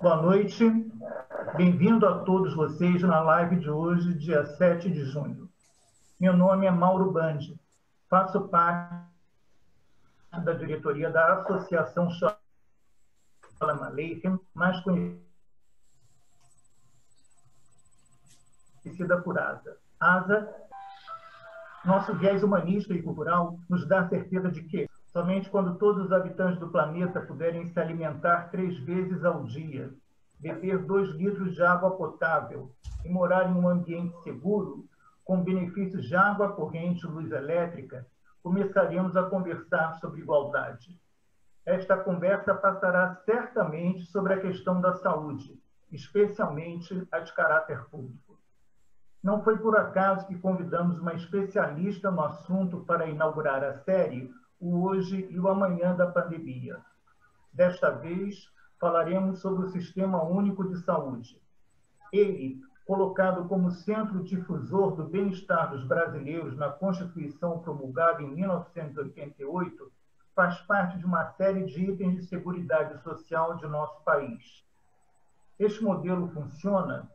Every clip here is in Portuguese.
Boa noite, bem-vindo a todos vocês na live de hoje, dia 7 de junho. Meu nome é Mauro Bandi, faço parte da diretoria da Associação Sholem Aleichem, mais conhecida por ASA. ASA, nosso viés humanista e cultural, nos dá a certeza de que somente quando todos os habitantes do planeta puderem se alimentar 3 vezes ao dia, beber 2 litros de água potável e morar em um ambiente seguro, com benefícios de água corrente e luz elétrica, começaremos a conversar sobre igualdade. Esta conversa passará certamente sobre a questão da saúde, especialmente a de caráter público. Não foi por acaso que convidamos uma especialista no assunto para inaugurar a série O Hoje e o Amanhã da Pandemia. Desta vez, falaremos sobre o Sistema Único de Saúde. Ele, colocado como centro difusor do bem-estar dos brasileiros na Constituição promulgada em 1988, faz parte de uma série de itens de seguridade social de nosso país. Este modelo funciona,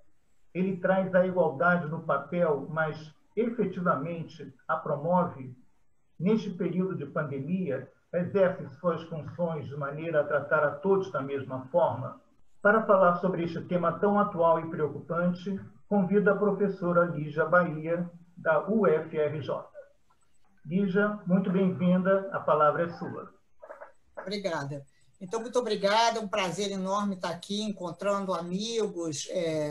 ele traz a igualdade no papel, mas efetivamente a promove. Neste período de pandemia, exerce suas funções de maneira a tratar a todos da mesma forma? Para falar sobre este tema tão atual e preocupante, convido a professora Lígia Bahia, da UFRJ. Lígia, muito bem-vinda, a palavra é sua. Obrigada. Então, muito obrigada, é um prazer enorme estar aqui, encontrando amigos,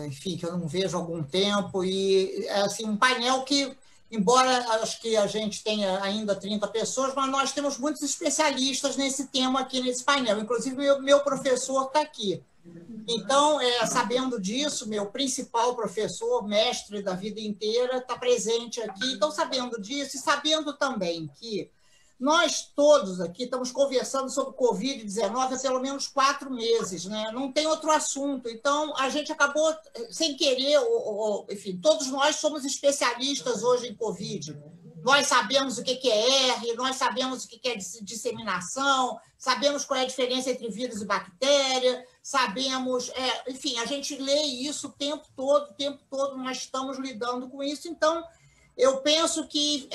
enfim, que eu não vejo há algum tempo, e é assim, um painel que, embora acho que a gente tenha ainda 30 pessoas, mas nós temos muitos especialistas nesse tema aqui nesse painel, inclusive meu professor está aqui. Então, sabendo disso, meu principal professor, mestre da vida inteira, está presente aqui. Então, sabendo disso e sabendo também que nós todos aqui estamos conversando sobre Covid-19 há pelo menos 4 meses, né? Não tem outro assunto. Então, a gente acabou, sem querer, enfim, todos nós somos especialistas hoje em Covid. Nós sabemos o que é R, nós sabemos o que é disseminação, sabemos qual é a diferença entre vírus e bactéria, sabemos, enfim, a gente lê isso o tempo todo nós estamos lidando com isso. Então, eu penso que,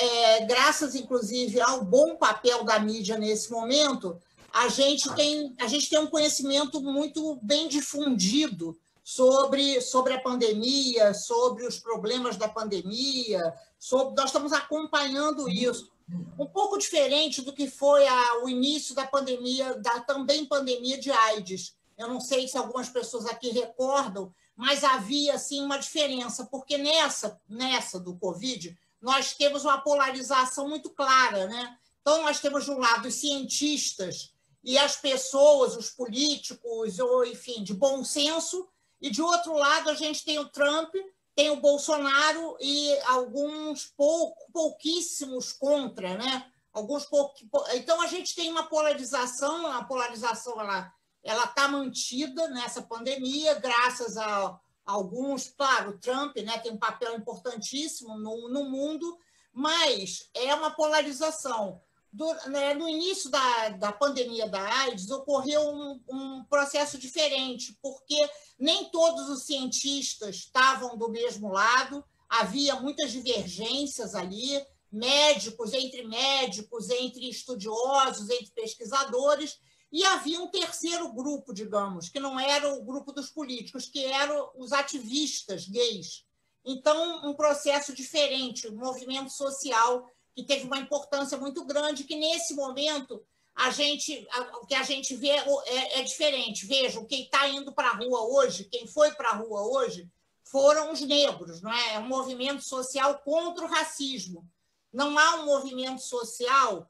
graças, inclusive, ao bom papel da mídia nesse momento, a gente tem um conhecimento muito bem difundido sobre a pandemia, sobre os problemas da pandemia, nós estamos acompanhando isso. Um pouco diferente do que foi o início da pandemia, também pandemia de AIDS. Eu não sei se algumas pessoas aqui recordam, mas havia, assim, uma diferença, porque nessa do Covid, nós temos uma polarização muito clara, né? Então, nós temos, de um lado, os cientistas e as pessoas, os políticos, ou, enfim, de bom senso, e, de outro lado, a gente tem o Trump, tem o Bolsonaro e alguns pouquíssimos contra, né? Então, a gente tem uma polarização, ela está mantida nessa pandemia, graças a alguns, claro, o Trump, né, tem um papel importantíssimo no mundo, mas é uma polarização. No início da pandemia da AIDS, ocorreu um processo diferente, porque nem todos os cientistas estavam do mesmo lado, havia muitas divergências ali, médicos, entre estudiosos, entre pesquisadores, e havia um terceiro grupo, digamos, que não era o grupo dos políticos, que eram os ativistas gays. Então, um processo diferente, um movimento social que teve uma importância muito grande, que nesse momento o que a gente vê é diferente. Vejam, quem está indo para a rua hoje, quem foi para a rua hoje, foram os negros, não é? É um movimento social contra o racismo. Não há um movimento social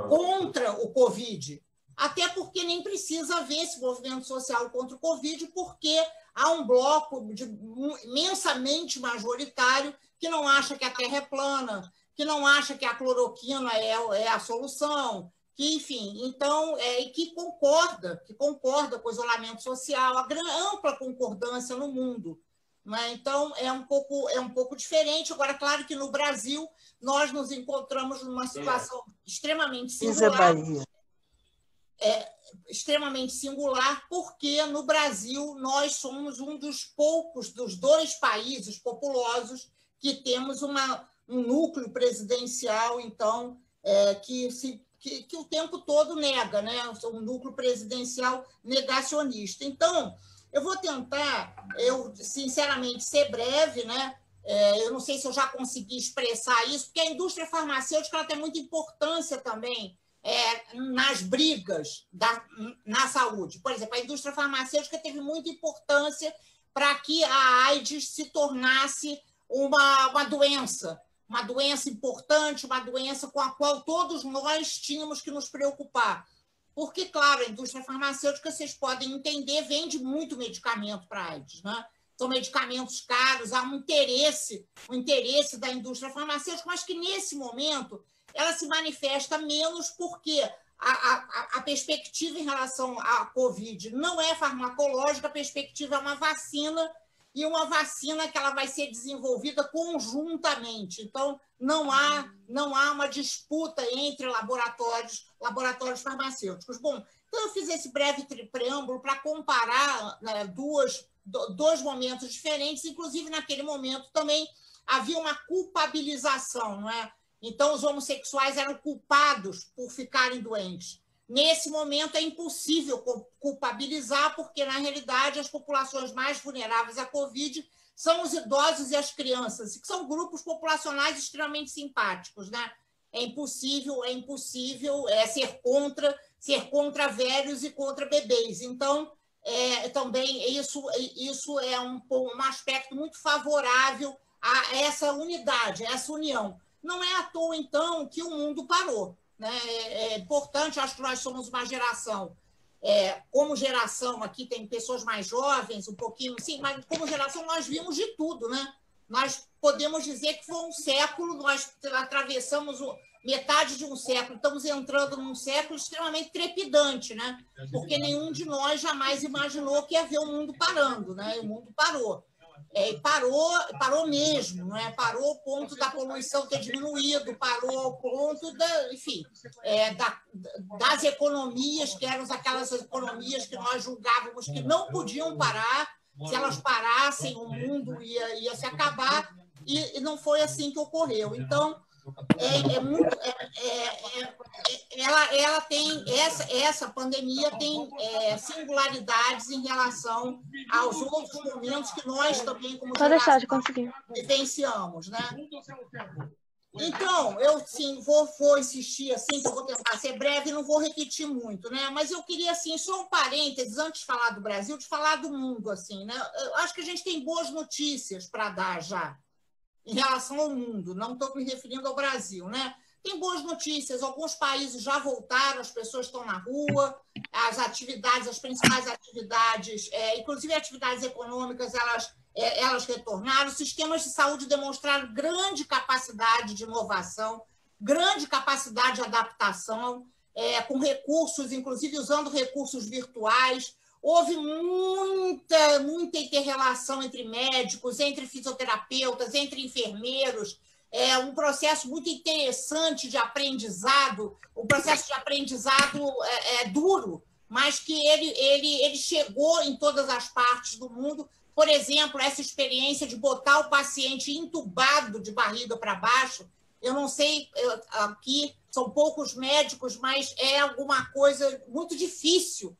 contra o Covid, até porque nem precisa haver esse movimento social contra o Covid, porque há um bloco imensamente majoritário que não acha que a Terra é plana, que não acha que a cloroquina é a solução, que, enfim, então, e que concorda com o isolamento social, a ampla concordância no mundo. Né? Então, é um pouco diferente. Agora, claro que no Brasil nós nos encontramos numa situação extremamente singular. extremamente singular, porque no Brasil nós somos um dos poucos, dos 2 países populosos que temos um núcleo presidencial, então, que o tempo todo nega, né? Um núcleo presidencial negacionista. Então, eu vou tentar, sinceramente, ser breve, né? Eu não sei se eu já consegui expressar isso, porque a indústria farmacêutica ela tem muita importância também nas brigas na saúde. Por exemplo, a indústria farmacêutica teve muita importância para que a AIDS se tornasse uma doença importante, uma doença com a qual todos nós tínhamos que nos preocupar. Porque, claro, a indústria farmacêutica, vocês podem entender, vende muito medicamento para a AIDS, né? São medicamentos caros, há um interesse da indústria farmacêutica, mas que, nesse momento, ela se manifesta menos porque a perspectiva em relação à Covid não é farmacológica, a perspectiva é uma vacina, e uma vacina que ela vai ser desenvolvida conjuntamente. Então, não há uma disputa entre laboratórios farmacêuticos. Bom, então eu fiz esse breve preâmbulo para comparar, né, dois momentos diferentes, inclusive naquele momento também havia uma culpabilização, não é? Então, os homossexuais eram culpados por ficarem doentes. Nesse momento, é impossível culpabilizar, porque, na realidade, as populações mais vulneráveis à Covid são os idosos e as crianças, que são grupos populacionais extremamente simpáticos, né? É impossível ser contra velhos e contra bebês. Então, também isso é um aspecto muito favorável a essa unidade, a essa união. Não é à toa, então, que o mundo parou, né? É importante, acho que nós somos uma geração, como geração, aqui tem pessoas mais jovens, um pouquinho, sim, mas como geração nós vimos de tudo, né? Nós podemos dizer que foi um século, nós atravessamos metade de um século, estamos entrando num século extremamente trepidante, né? Porque nenhum de nós jamais imaginou que ia ver o mundo parando, né? E o mundo parou. Parou mesmo, não é? Parou ao ponto da poluição ter diminuído, parou ao ponto das economias, que eram aquelas economias que nós julgávamos que não podiam parar. Se elas parassem, o mundo ia se acabar, e não foi assim que ocorreu. Então, ela tem essa pandemia tem singularidades em relação aos outros momentos que nós também, como geração, vivenciamos, né? Então, eu sim vou insistir assim, que eu vou tentar ser breve e não vou repetir muito, né? Mas eu queria assim, só um parênteses antes de falar do Brasil, de falar do mundo, assim, né? Eu acho que a gente tem boas notícias para dar já em relação ao mundo, não estou me referindo ao Brasil, né? Tem boas notícias, alguns países já voltaram, as pessoas estão na rua, as principais atividades, inclusive atividades econômicas, elas retornaram, os sistemas de saúde demonstraram grande capacidade de inovação, grande capacidade de adaptação, com recursos, inclusive usando recursos virtuais. Houve muita inter-relação entre médicos, entre fisioterapeutas, entre enfermeiros, um processo muito interessante de aprendizado, um processo de aprendizado duro, mas que ele chegou em todas as partes do mundo. Por exemplo, essa experiência de botar o paciente entubado de barriga para baixo, eu não sei, aqui são poucos médicos, mas é alguma coisa muito difícil.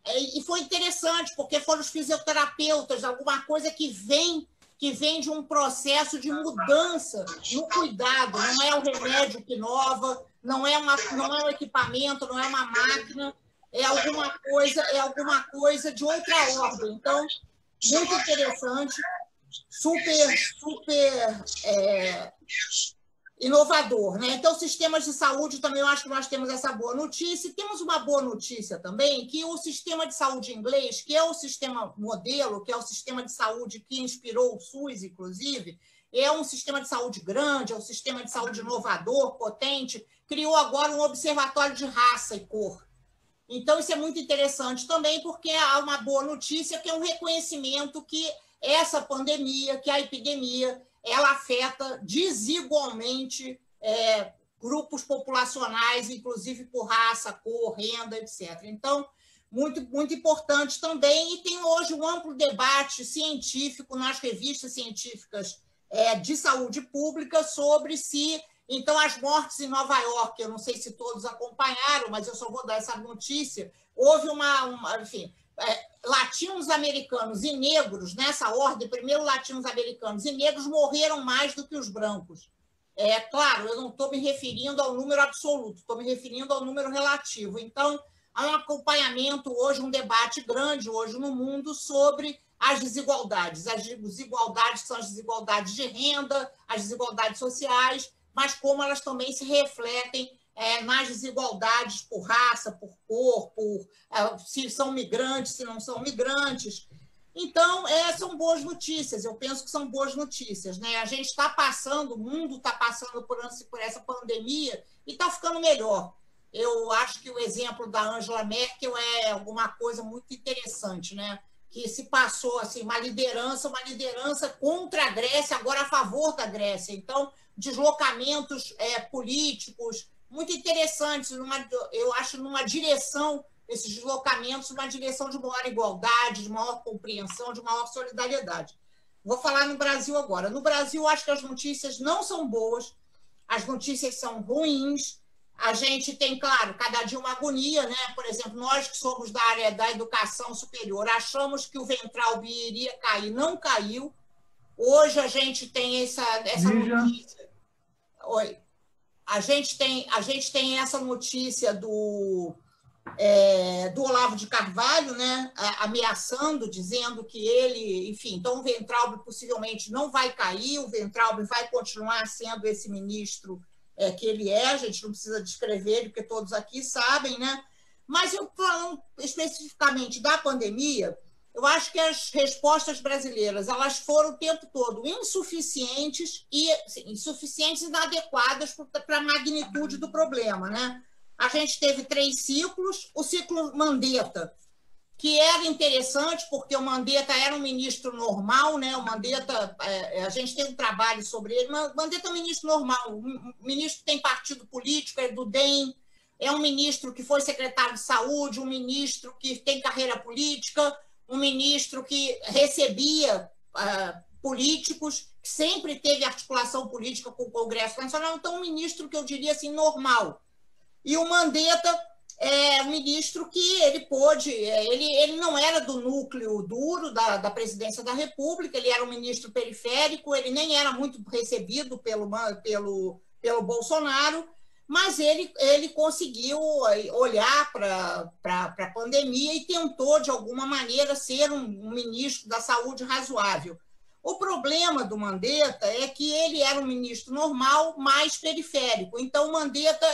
E foi interessante, porque foram os fisioterapeutas, alguma coisa que vem de um processo de mudança no cuidado, não é o remédio que inova, não é um equipamento, não é uma máquina, é alguma coisa de outra ordem. Então, muito interessante, super inovador, né? Então, sistemas de saúde também, eu acho que nós temos essa boa notícia. E temos uma boa notícia também, que o sistema de saúde inglês, que é o sistema modelo, que é o sistema de saúde que inspirou o SUS, inclusive, é um sistema de saúde grande, é um sistema de saúde inovador, potente, criou agora um observatório de raça e cor. Então, isso é muito interessante também, porque há uma boa notícia, que é um reconhecimento que essa pandemia, que a epidemia, ela afeta desigualmente grupos populacionais, inclusive por raça, cor, renda, etc. Então, muito, muito importante também, e tem hoje um amplo debate científico nas revistas científicas de saúde pública sobre se, então, as mortes em Nova York, eu não sei se todos acompanharam, mas eu só vou dar essa notícia, houve enfim, latinos-americanos e negros, nessa ordem, primeiro latinos-americanos e negros morreram mais do que os brancos. Claro, eu não estou me referindo ao número absoluto, estou me referindo ao número relativo. Então, há um acompanhamento hoje, um debate grande hoje no mundo sobre as desigualdades. As desigualdades são as desigualdades de renda, as desigualdades sociais, mas como elas também se refletem nas desigualdades por raça, por cor, se são migrantes, se não são migrantes. Então, são boas notícias, eu penso que são boas notícias, né? A gente está passando, o mundo está passando por essa pandemia e está ficando melhor. Eu acho que o exemplo da Angela Merkel é alguma coisa muito interessante, né? Que se passou assim, uma liderança contra a Grécia, agora a favor da Grécia. Então, deslocamentos políticos muito interessantes, eu acho, numa direção, esses deslocamentos, numa direção de maior igualdade, de maior compreensão, de maior solidariedade. Vou falar no Brasil agora. No Brasil, acho que as notícias não são boas, as notícias são ruins. A gente tem, claro, cada dia uma agonia, né? Por exemplo, nós que somos da área da educação superior, achamos que o Ventral iria cair, não caiu. Hoje a gente tem essa notícia. Oi. A gente tem essa notícia do Olavo de Carvalho, né? Ameaçando, dizendo que ele, enfim, então o Weintraub possivelmente não vai cair, o Weintraub vai continuar sendo esse ministro que ele a gente não precisa descrever ele, porque todos aqui sabem, né? Mas eu falando especificamente da pandemia, eu acho que as respostas brasileiras elas foram o tempo todo insuficientes e inadequadas para a magnitude do problema, né? A gente teve 3 ciclos, o ciclo Mandetta, que era interessante, porque o Mandetta era um ministro normal, né? O Mandetta, a gente tem um trabalho sobre ele, mas o Mandetta é um ministro normal, um ministro que tem partido político, é do DEM, é um ministro que foi secretário de saúde, um ministro que tem carreira política, um ministro que recebia políticos, que sempre teve articulação política com o Congresso Nacional, então um ministro que eu diria assim, normal. E o Mandetta é um ministro que ele pôde, ele não era do núcleo duro da presidência da República, ele era um ministro periférico, ele nem era muito recebido pelo Bolsonaro, mas ele conseguiu olhar para a pandemia e tentou, de alguma maneira, ser um ministro da saúde razoável. O problema do Mandetta é que ele era um ministro normal, mais periférico. Então, o Mandetta,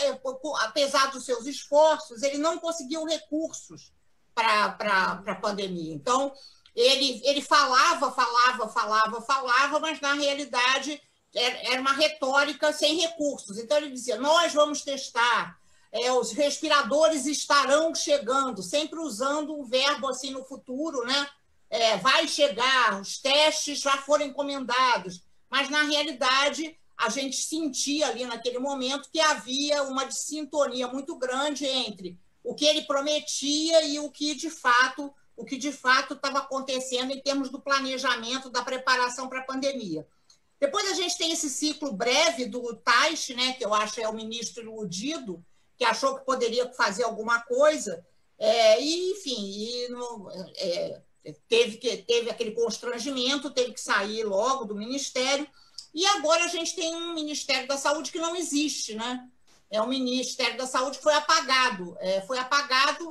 apesar dos seus esforços, ele não conseguiu recursos para a pandemia. Então, ele falava, mas, na realidade, era uma retórica sem recursos. Então, ele dizia, nós vamos testar, os respiradores estarão chegando, sempre usando um verbo assim no futuro, né? Vai chegar, os testes já foram encomendados, mas, na realidade, a gente sentia ali naquele momento que havia uma sintonia muito grande entre o que ele prometia e o que de fato estava acontecendo em termos do planejamento, da preparação para a pandemia. Depois a gente tem esse ciclo breve do Taish, né, que eu acho é o ministro iludido, que achou que poderia fazer alguma coisa, teve aquele constrangimento, teve que sair logo do ministério, e agora a gente tem um Ministério da Saúde que não existe, né? É um Ministério da Saúde que foi apagado,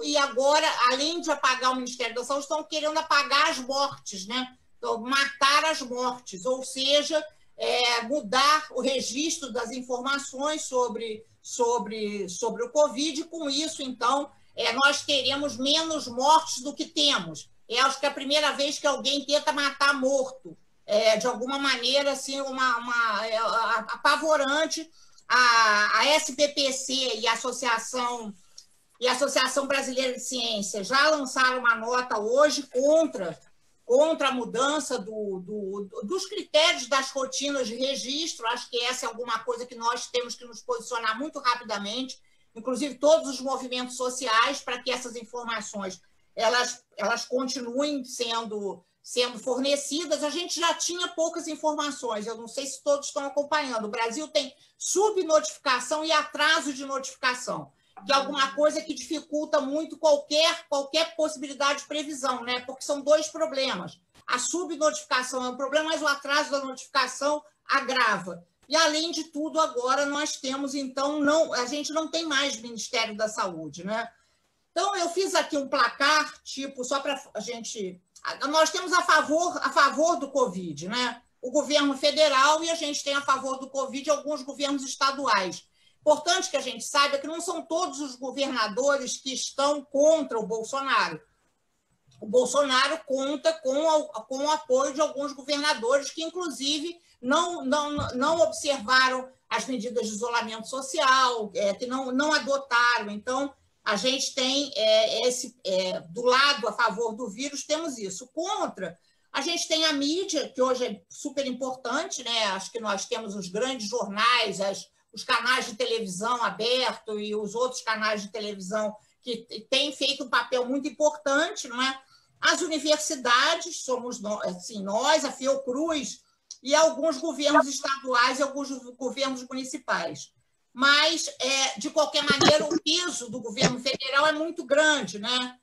e agora, além de apagar o Ministério da Saúde, estão querendo apagar as mortes, né? Então, matar as mortes, ou seja, mudar o registro das informações sobre o Covid, e com isso, então, nós teremos menos mortes do que temos. Acho que é a primeira vez que alguém tenta matar morto, de alguma maneira, assim, apavorante. A SBPC e a Associação Brasileira de Ciência já lançaram uma nota hoje contra contra a mudança dos critérios das rotinas de registro. Acho que essa é alguma coisa que nós temos que nos posicionar muito rapidamente, inclusive todos os movimentos sociais, para que essas informações elas continuem sendo fornecidas. A gente já tinha poucas informações, eu não sei se todos estão acompanhando. O Brasil tem subnotificação e atraso de notificação, que é alguma coisa que dificulta muito qualquer possibilidade de previsão, né? Porque são dois problemas. A subnotificação é um problema, mas o atraso da notificação agrava. E, além de tudo, agora nós temos, então, a gente não tem mais Ministério da Saúde, né? Então, eu fiz aqui um placar, tipo, só para a gente... Nós temos a favor do Covid, né? O governo federal, e a gente tem a favor do Covid alguns governos estaduais. Importante que a gente saiba que não são todos os governadores que estão contra o Bolsonaro. O Bolsonaro conta com o apoio de alguns governadores que, inclusive, não observaram as medidas de isolamento social, que não adotaram. Então, a gente tem do lado a favor do vírus, temos isso. Contra, a gente tem a mídia, que hoje é super importante, né? Acho que nós temos os grandes jornais, os canais de televisão abertos e os outros canais de televisão que têm feito um papel muito importante, não é? As universidades, somos nós, a Fiocruz, e alguns governos estaduais e alguns governos municipais. Mas, de qualquer maneira, o peso do governo federal é muito grande, né?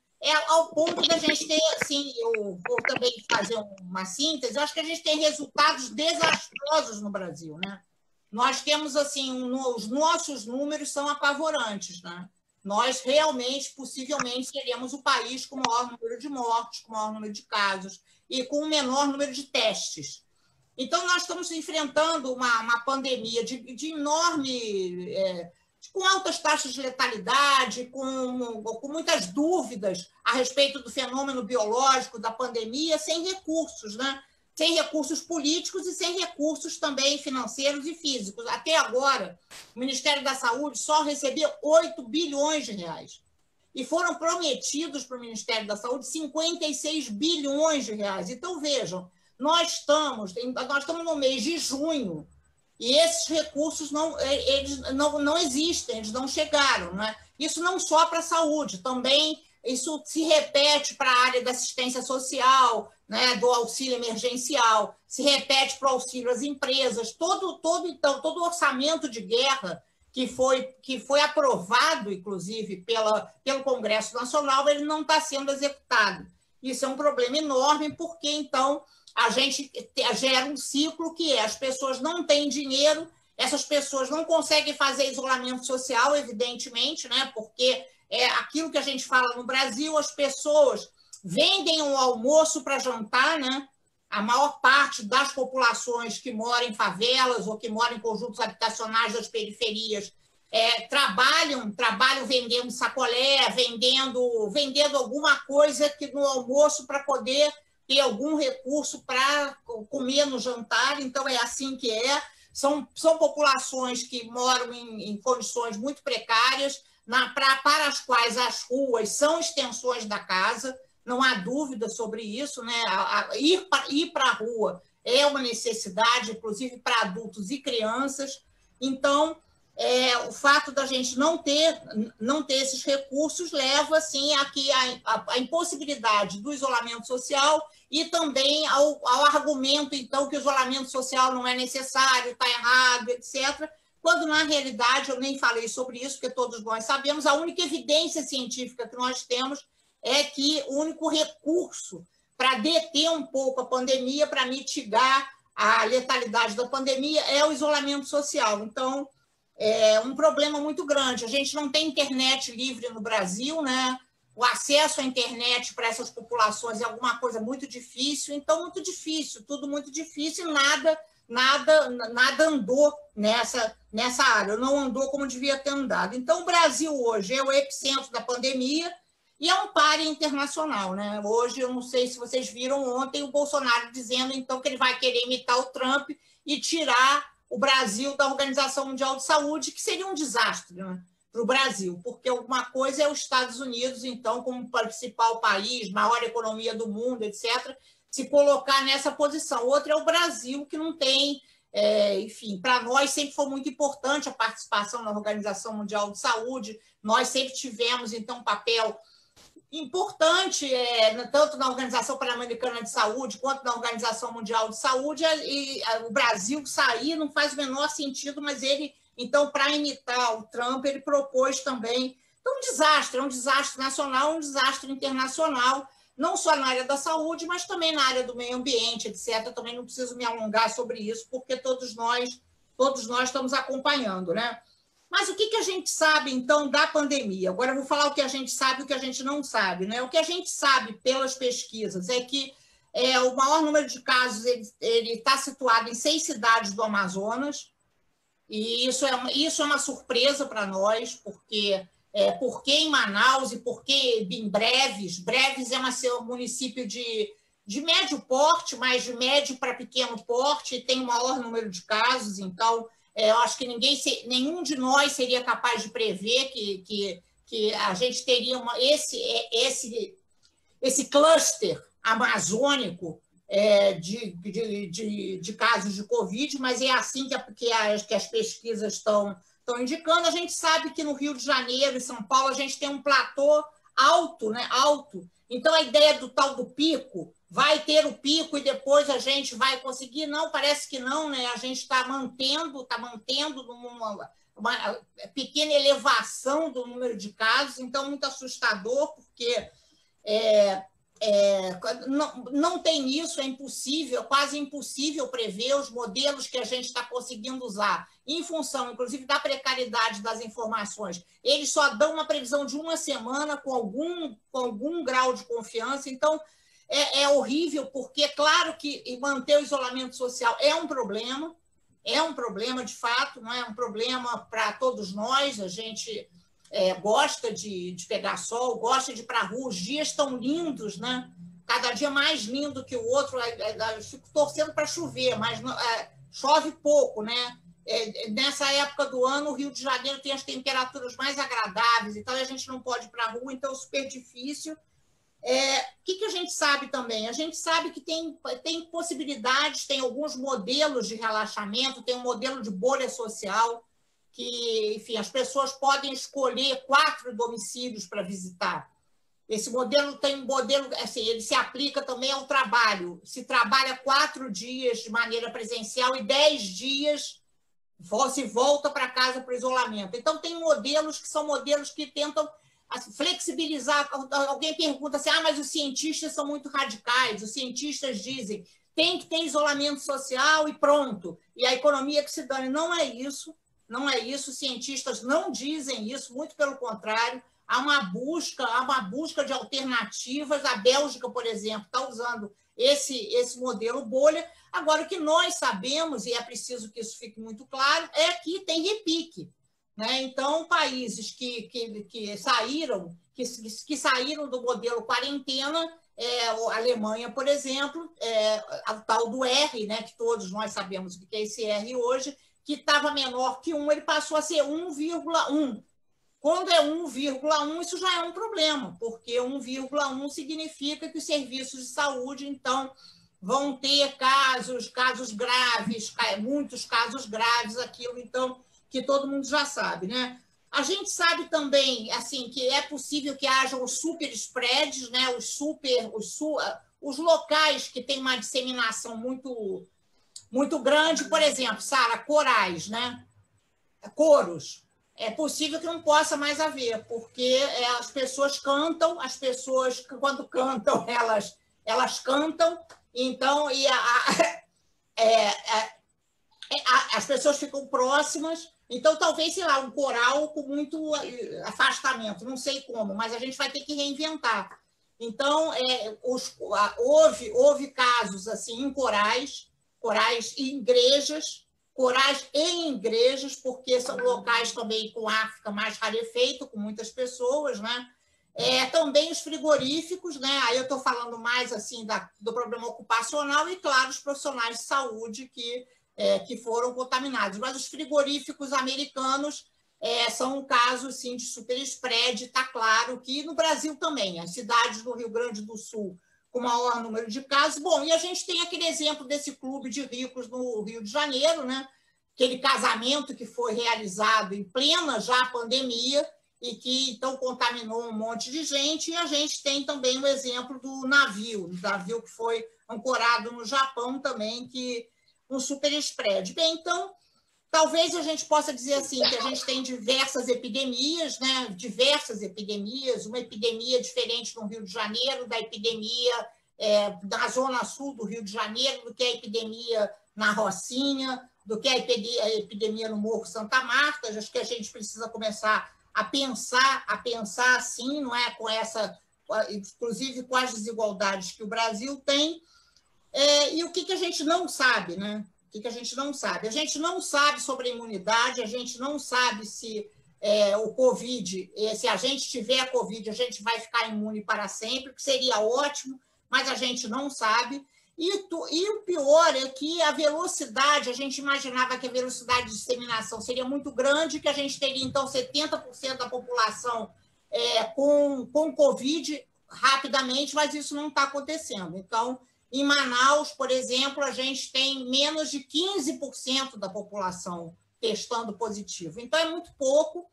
Ao ponto da gente ter, assim, eu vou também fazer uma síntese, eu acho que a gente tem resultados desastrosos no Brasil, né? Nós temos, assim, os nossos números são apavorantes, né? Nós realmente, possivelmente, seremos o país com o maior número de mortes, com o maior número de casos e com o menor número de testes. Então, nós estamos enfrentando uma pandemia de enorme... com altas taxas de letalidade, com muitas dúvidas a respeito do fenômeno biológico da pandemia, sem recursos, né? Sem recursos políticos e sem recursos também financeiros e físicos. Até agora, o Ministério da Saúde só recebeu 8 bilhões de reais. E foram prometidos para o Ministério da Saúde 56 bilhões de reais. Então, vejam, nós estamos no mês de junho e esses recursos não existem, eles não chegaram, né? Isso não só para a saúde, também isso se repete para a área da assistência social, né, do auxílio emergencial, se repete para o auxílio às empresas, todo o orçamento de guerra que foi aprovado, inclusive, pelo Congresso Nacional, ele não está sendo executado. Isso é um problema enorme, porque, então, a gente gera um ciclo que as pessoas não têm dinheiro, essas pessoas não conseguem fazer isolamento social, evidentemente, né? Porque é aquilo que a gente fala no Brasil, as pessoas vendem o almoço para jantar, né? A maior parte das populações que moram em favelas ou que moram em conjuntos habitacionais das periferias trabalham vendendo sacolé, vendendo alguma coisa que no almoço para poder ter algum recurso para comer no jantar. Então, é assim que é. São populações que moram em condições muito precárias, para as quais as ruas são extensões da casa, não há dúvida sobre isso, né? Ir para a rua é uma necessidade, inclusive para adultos e crianças. Então, o fato da gente não ter esses recursos leva, assim, a impossibilidade do isolamento social e também ao argumento, então, que o isolamento social não é necessário, está errado, etc., quando, na realidade, eu nem falei sobre isso, porque todos nós sabemos, a única evidência científica que nós temos é que o único recurso para deter um pouco a pandemia, para mitigar a letalidade da pandemia, é o isolamento social. Então, é um problema muito grande. A gente não tem internet livre no Brasil, né? O acesso à internet para essas populações é alguma coisa muito difícil, então, muito difícil, tudo muito difícil, nada andou nessa área, não andou como devia ter andado. Então, o Brasil hoje é o epicentro da pandemia e é um páreo internacional, né? Hoje, eu não sei se vocês viram ontem o Bolsonaro dizendo, então, que ele vai querer imitar o Trump e tirar o Brasil da Organização Mundial de Saúde, que seria um desastre, né, para o Brasil, porque alguma coisa é os Estados Unidos, então, como principal país, maior economia do mundo, etc., se colocar nessa posição. Outra é o Brasil, que não tem, enfim, para nós sempre foi muito importante a participação na Organização Mundial de Saúde, nós sempre tivemos, então, um papel importante, tanto na Organização Pan-Americana de Saúde quanto na Organização Mundial de Saúde, e o Brasil sair não faz o menor sentido, mas ele, então, para imitar o Trump, ele propôs também um desastre nacional, um desastre internacional, não só na área da saúde, mas também na área do meio ambiente, etc. Eu também não preciso me alongar sobre isso, porque todos nós estamos acompanhando, né? Mas o que a gente sabe, então, da pandemia? Agora eu vou falar o que a gente sabe e o que a gente não sabe, né? O que a gente sabe pelas pesquisas é que o maior número de casos ele está situado em 6 cidades do Amazonas, e isso é uma surpresa para nós, porque em Manaus e porque em Breves é um município de médio porte, mas de médio para pequeno porte, e tem o maior número de casos, então eu acho que nenhum de nós seria capaz de prever que a gente teria esse cluster amazônico de casos de Covid, mas é assim que as pesquisas estão indicando. A gente sabe que no Rio de Janeiro e São Paulo a gente tem um platô alto, né? Alto. Então, a ideia do tal do pico, vai ter o pico e depois a gente vai conseguir? Não, parece que não, né? A gente está mantendo uma pequena elevação do número de casos, então muito assustador, porque não tem isso, é impossível, quase impossível prever os modelos que a gente está conseguindo usar, em função, inclusive, da precariedade das informações. Eles só dão uma previsão de uma semana com algum grau de confiança, então é horrível, porque, claro que manter o isolamento social é um problema de fato, não é um problema para todos nós, a gente gosta de pegar sol, gosta de ir para a rua, os dias estão lindos, né? Cada dia mais lindo que o outro, eu fico torcendo para chover, mas chove pouco, né? Nessa época do ano, o Rio de Janeiro tem as temperaturas mais agradáveis, então a gente não pode ir para a rua, então é super difícil. O que a gente sabe também? A gente sabe que tem possibilidades, tem alguns modelos de relaxamento, tem um modelo de bolha social, que, enfim, as pessoas podem escolher 4 domicílios para visitar. Esse modelo assim, ele se aplica também ao trabalho. Se trabalha 4 dias de maneira presencial e 10 dias se volta para casa para o isolamento. Então, tem modelos que são modelos que tentam flexibilizar. Alguém pergunta assim, mas os cientistas são muito radicais, os cientistas dizem tem que ter isolamento social e pronto, e a economia que se dane. Não é isso, os cientistas não dizem isso, muito pelo contrário, há uma busca de alternativas. A Bélgica, por exemplo, está usando esse modelo bolha. Agora, o que nós sabemos, e é preciso que isso fique muito claro, é que tem repique, né? Então, países que saíram do modelo quarentena, a Alemanha, por exemplo, o tal do R, né, que todos nós sabemos o que é esse R hoje, que estava menor que 1, ele passou a ser 1,1. Quando é 1,1, isso já é um problema, porque 1,1 significa que os serviços de saúde, então, vão ter casos graves, muitos casos graves, aquilo, então, que todo mundo já sabe, né? A gente sabe também, assim, que é possível que haja os super spreads, né? Os locais que têm uma disseminação muito, muito grande, por exemplo, Sara, corais, né? Coros. É possível que não possa mais haver, porque as pessoas cantam, quando cantam, elas cantam, então, as pessoas ficam próximas, então talvez, sei lá, um coral com muito afastamento, não sei como, mas a gente vai ter que reinventar. Então, houve casos assim em corais em igrejas, porque são locais também com África mais rarefeito, com muitas pessoas, né? Também os frigoríficos, né? Aí eu estou falando mais assim do problema ocupacional e, claro, os profissionais de saúde que foram contaminados. Mas os frigoríficos americanos são um caso sim, de super spread. Está claro que no Brasil também, as cidades do Rio Grande do Sul, com maior número de casos. Bom, e a gente tem aquele exemplo desse clube de ricos no Rio de Janeiro, né? Aquele casamento que foi realizado em plena já pandemia e que, então, contaminou um monte de gente. E a gente tem também o exemplo do navio que foi ancorado no Japão também, que um super spread. Bem, então, talvez a gente possa dizer assim, que a gente tem diversas epidemias, né? Diversas epidemias, uma epidemia diferente no Rio de Janeiro, da epidemia na zona sul do Rio de Janeiro, do que a epidemia na Rocinha, do que a epidemia no Morro Santa Marta. Acho que a gente precisa começar a pensar assim, não é? Com essa, inclusive com as desigualdades que o Brasil tem. E o que a gente não sabe, né? O que a gente não sabe? A gente não sabe sobre a imunidade, a gente não sabe se o Covid, se a gente tiver a Covid, a gente vai ficar imune para sempre, que seria ótimo, mas a gente não sabe. E o pior é que a velocidade, a gente imaginava que a velocidade de disseminação seria muito grande, que a gente teria, então, 70% da população com Covid rapidamente, mas isso não está acontecendo. Então, em Manaus, por exemplo, a gente tem menos de 15% da população testando positivo. Então, é muito pouco.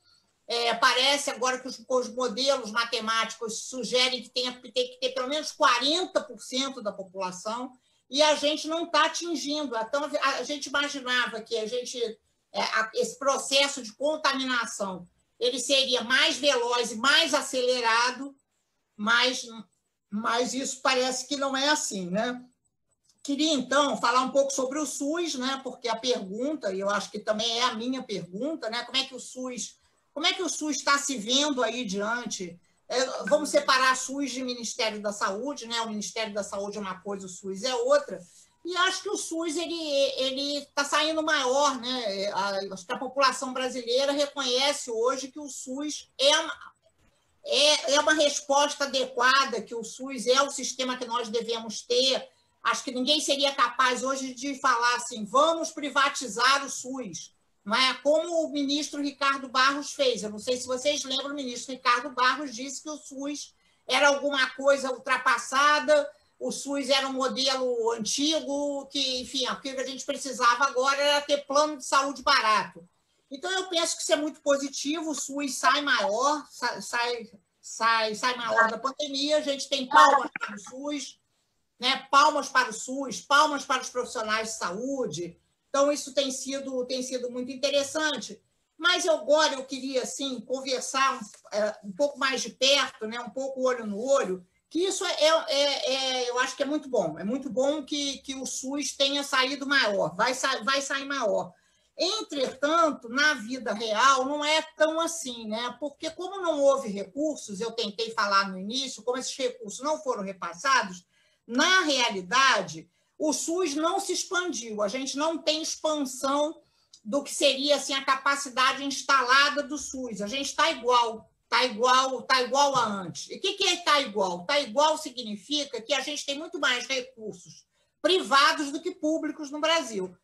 Parece agora que os modelos matemáticos sugerem que tem que ter pelo menos 40% da população, e a gente não está atingindo. Então, a gente imaginava que esse processo de contaminação ele seria mais veloz e mais acelerado, mas isso parece que não é assim, né? Queria, então, falar um pouco sobre o SUS, né? Porque a pergunta, e eu acho que também é a minha pergunta, né? Como é que o SUS está se vendo aí diante? Vamos separar SUS de Ministério da Saúde, né? O Ministério da Saúde é uma coisa, o SUS é outra. E acho que o SUS ele está saindo maior, né? Acho que a população brasileira reconhece hoje que o SUS é uma resposta adequada, que o SUS é o sistema que nós devemos ter. Acho que ninguém seria capaz hoje de falar assim, vamos privatizar o SUS, não é? Como o ministro Ricardo Barros fez. Eu não sei se vocês lembram, o ministro Ricardo Barros disse que o SUS era alguma coisa ultrapassada, o SUS era um modelo antigo, que, enfim, o que a gente precisava agora era ter plano de saúde barato. Então, eu penso que isso é muito positivo, o SUS sai maior, sai maior da pandemia, a gente tem palmas para o SUS, né? Palmas para o SUS, palmas para os profissionais de saúde. Então, isso tem sido muito interessante. Mas agora eu queria assim, conversar um pouco mais de perto, né? Um pouco olho no olho, que isso eu acho que é muito bom. É muito bom que o SUS tenha saído maior, vai sair maior. Entretanto, na vida real, não é tão assim, né? Porque como não houve recursos, eu tentei falar no início, como esses recursos não foram repassados, na realidade, o SUS não se expandiu, a gente não tem expansão do que seria assim, a capacidade instalada do SUS, a gente está igual a antes. E o que é estar igual? Estar igual significa que a gente tem muito mais recursos privados do que públicos no Brasil.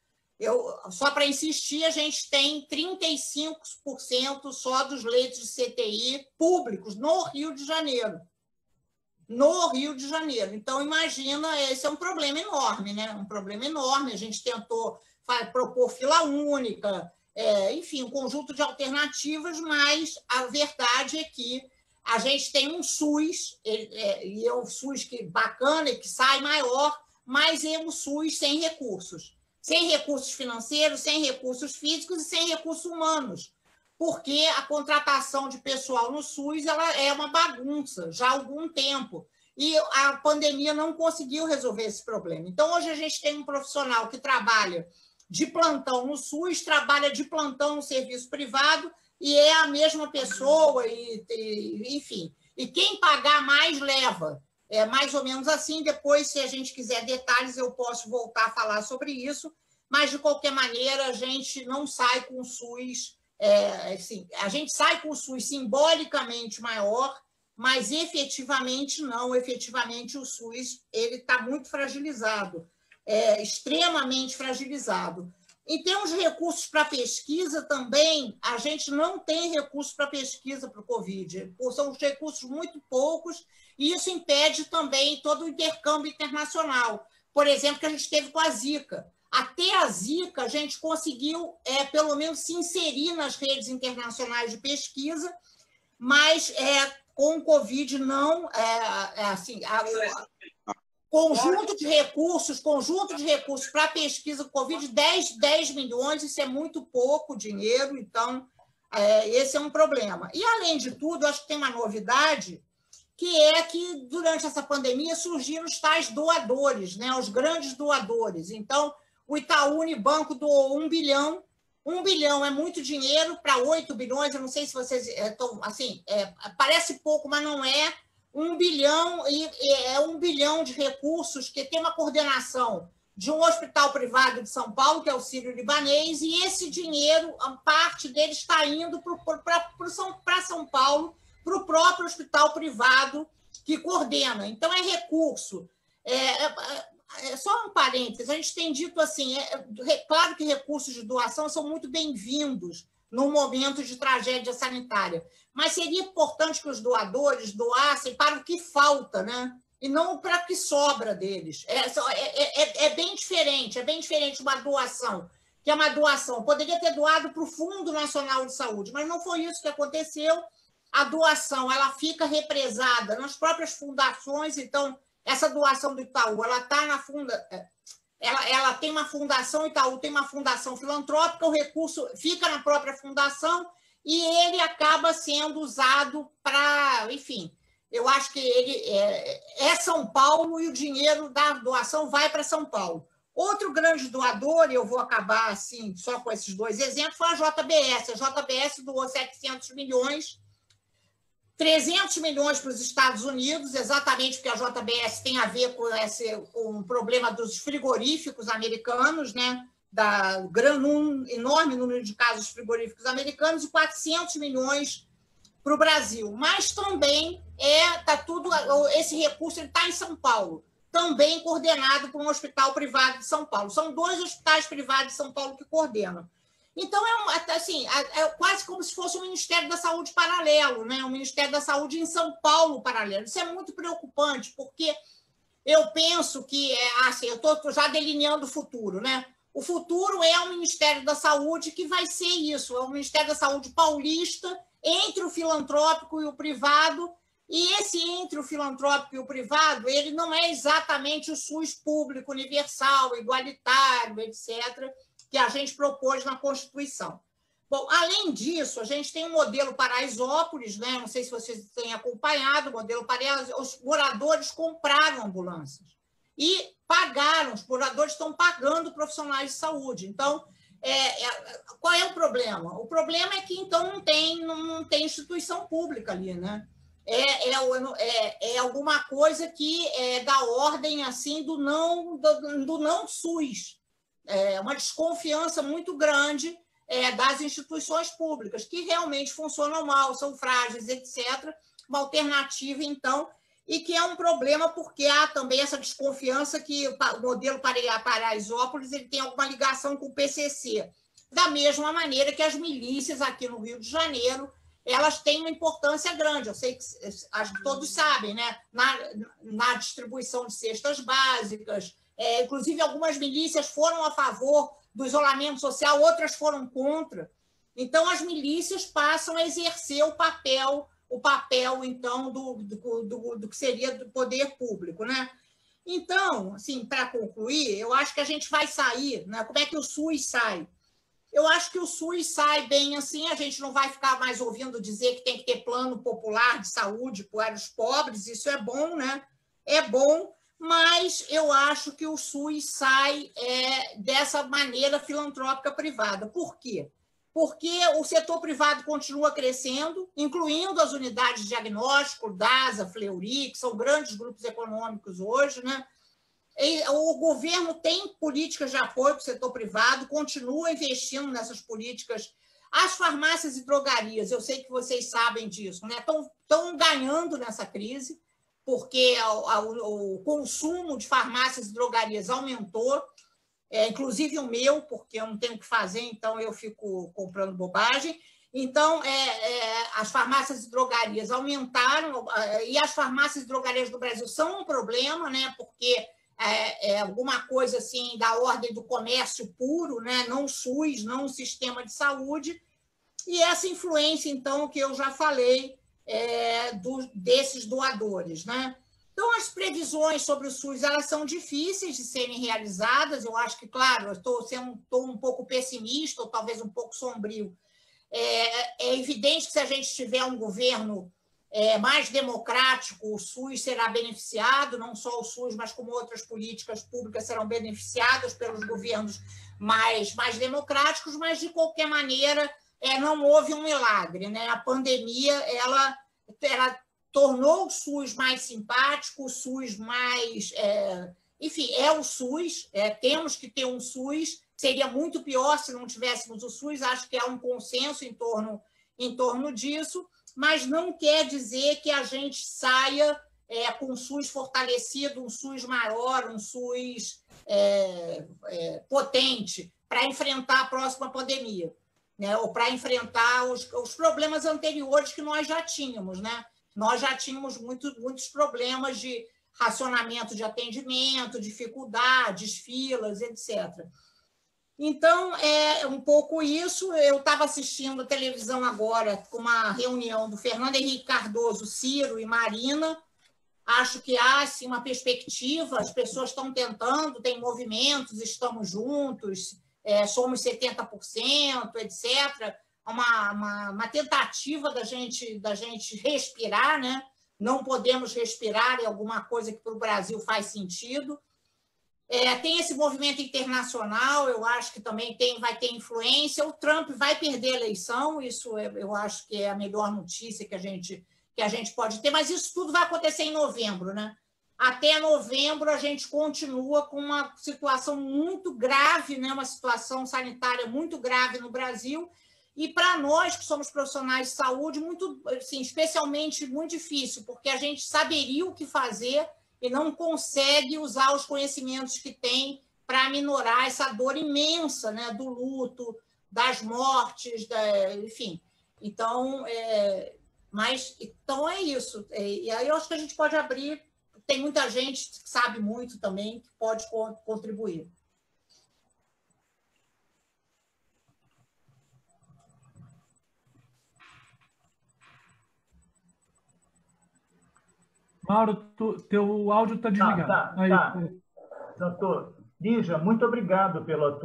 Só para insistir, a gente tem 35% só dos leitos de CTI públicos no Rio de Janeiro. No Rio de Janeiro. Então, imagina, esse é um problema enorme, né? Um problema enorme. A gente tentou propor fila única, enfim, um conjunto de alternativas, mas a verdade é que a gente tem um SUS, e é um SUS bacana e que sai maior, mas é um SUS sem recursos. Sem recursos financeiros, sem recursos físicos e sem recursos humanos, porque a contratação de pessoal no SUS ela é uma bagunça já há algum tempo, e a pandemia não conseguiu resolver esse problema. Então, hoje a gente tem um profissional que trabalha de plantão no SUS, trabalha de plantão no serviço privado, e é a mesma pessoa, enfim. E quem pagar mais leva. É mais ou menos assim. Depois, se a gente quiser detalhes, eu posso voltar a falar sobre isso, mas, de qualquer maneira, a gente não sai com o SUS... assim, a gente sai com o SUS simbolicamente maior, mas efetivamente não. Efetivamente, o SUS está muito fragilizado, extremamente fragilizado. Em termos de recursos para pesquisa também, a gente não tem recursos para pesquisa para o Covid. São recursos muito poucos, e isso impede também todo o intercâmbio internacional. Por exemplo, que a gente teve com a Zika. Até a Zika, a gente conseguiu, pelo menos, se inserir nas redes internacionais de pesquisa, mas com o Covid não. Conjunto de recursos para pesquisa do Covid, 10 milhões, isso é muito pouco dinheiro, então esse é um problema. E, além de tudo, eu acho que tem uma novidade, que é que, durante essa pandemia, surgiram os tais doadores, né, os grandes doadores. Então, o Itaú Unibanco doou 1 bilhão. 1 bilhão é muito dinheiro para 8 bilhões, eu não sei se vocês estão... Assim, parece pouco, mas não é. 1 bilhão, e é 1 bilhão de recursos que tem uma coordenação de um hospital privado de São Paulo, que é o Sírio-Libanês, e esse dinheiro, parte dele está indo para São Paulo, para o próprio hospital privado que coordena. Então, é recurso. Só um parênteses, a gente tem dito assim, claro que recursos de doação são muito bem-vindos num momento de tragédia sanitária, mas seria importante que os doadores doassem para o que falta, né? E não para o que sobra deles. É bem diferente uma doação, que é uma doação. Poderia ter doado para o Fundo Nacional de Saúde, mas não foi isso que aconteceu. A doação ela fica represada nas próprias fundações, então, essa doação do Itaú, ela está na ela tem uma fundação, Itaú tem uma fundação filantrópica, o recurso fica na própria fundação e ele acaba sendo usado para, enfim, eu acho que ele é São Paulo e o dinheiro da doação vai para São Paulo. Outro grande doador, e eu vou acabar assim, só com esses dois exemplos, foi a JBS. A JBS doou 700 milhões, 300 milhões para os Estados Unidos, exatamente porque a JBS tem a ver com o problema dos frigoríficos americanos, né? Enorme número de casos frigoríficos americanos, e 400 milhões para o Brasil. Mas também esse recurso está em São Paulo, também coordenado por um hospital privado de São Paulo. São 2 hospitais privados de São Paulo que coordenam. Então, é quase como se fosse um Ministério da Saúde paralelo, né? Um Ministério da Saúde em São Paulo paralelo. Isso é muito preocupante, porque eu penso que, eu estou já delineando o futuro, né? O futuro é um Ministério da Saúde que vai ser isso, é um Ministério da Saúde paulista, entre o filantrópico e o privado, e esse entre o filantrópico e o privado, ele não é exatamente o SUS público, universal, igualitário, etc., que a gente propôs na Constituição. Bom, além disso, a gente tem o modelo Paraisópolis, né? Não sei se vocês têm acompanhado o modelo Paraisópolis, os moradores compraram ambulâncias e pagaram, os moradores estão pagando profissionais de saúde. Então, qual é o problema? O problema é que, então, não tem instituição pública ali, né? É alguma coisa que é da ordem assim, do não SUS. É uma desconfiança muito grande das instituições públicas, que realmente funcionam mal, são frágeis, etc. Uma alternativa, então, e que é um problema porque há também essa desconfiança que o modelo Paraisópolis ele tem alguma ligação com o PCC, da mesma maneira que as milícias aqui no Rio de Janeiro, elas têm uma importância grande, eu sei que acho que todos sabem, né? Na distribuição de cestas básicas, inclusive algumas milícias foram a favor do isolamento social, outras foram contra. Então, as milícias passam a exercer o papel então, do que seria do poder público, né? Então, assim, para concluir, eu acho que a gente vai sair, né? Como é que o SUS sai? Eu acho que o SUS sai bem assim, a gente não vai ficar mais ouvindo dizer que tem que ter plano popular de saúde para os pobres, isso é bom, né? É bom, mas eu acho que o SUS sai dessa maneira filantrópica privada. Por quê? Porque o setor privado continua crescendo, incluindo as unidades de diagnóstico, DASA, Fleury, que são grandes grupos econômicos hoje, né? O governo tem políticas de apoio para o setor privado, continua investindo nessas políticas. As farmácias e drogarias, eu sei que vocês sabem disso, né? Estão ganhando nessa crise, porque o consumo de farmácias e drogarias aumentou. inclusive o meu, porque eu não tenho o que fazer, então eu fico comprando bobagem. Então, as farmácias e drogarias aumentaram, e as farmácias e drogarias do Brasil são um problema, né, porque alguma coisa assim da ordem do comércio puro, né, não SUS, não sistema de saúde, e essa influência, então, que eu já falei, desses doadores, né? Então, as previsões sobre o SUS, elas são difíceis de serem realizadas. Eu acho que, claro, eu estou um pouco pessimista, ou talvez um pouco sombrio. É evidente que se a gente tiver um governo mais democrático, o SUS será beneficiado, não só o SUS, mas como outras políticas públicas serão beneficiadas pelos governos mais democráticos, mas, de qualquer maneira, não houve um milagre, né? A pandemia, ela tornou o SUS mais simpático, o SUS mais... enfim, o SUS, temos que ter um SUS, seria muito pior se não tivéssemos o SUS, acho que há um consenso em torno disso, mas não quer dizer que a gente saia com um SUS fortalecido, um SUS maior, um SUS potente para enfrentar a próxima pandemia, né? Ou para enfrentar os problemas anteriores que nós já tínhamos, né? Nós já tínhamos muitos problemas de racionamento de atendimento, dificuldades, filas, etc. Então, é um pouco isso. Eu estava assistindo a televisão agora com uma reunião do Fernando Henrique Cardoso, Ciro e Marina. Acho que há assim, uma perspectiva, as pessoas estão tentando, tem movimentos, estamos juntos, somos 70%, etc. Uma tentativa da gente respirar, né? Não podemos respirar é alguma coisa que para o Brasil faz sentido. Tem esse movimento internacional, eu acho que também vai ter influência. O Trump vai perder a eleição, isso eu acho que é a melhor notícia que a gente pode ter, mas isso tudo vai acontecer em novembro, né? Até novembro a gente continua com uma situação muito grave, né? Uma situação sanitária muito grave no Brasil, e para nós que somos profissionais de saúde, muito, assim, especialmente muito difícil, porque a gente saberia o que fazer e não consegue usar os conhecimentos que tem para minorar essa dor imensa, né, do luto, das mortes, enfim. Então, então é isso. E aí eu acho que a gente pode abrir, tem muita gente que sabe muito também, que pode contribuir. Mauro, teu áudio está desligado. Tá. Doutor, Lígia, muito obrigado pela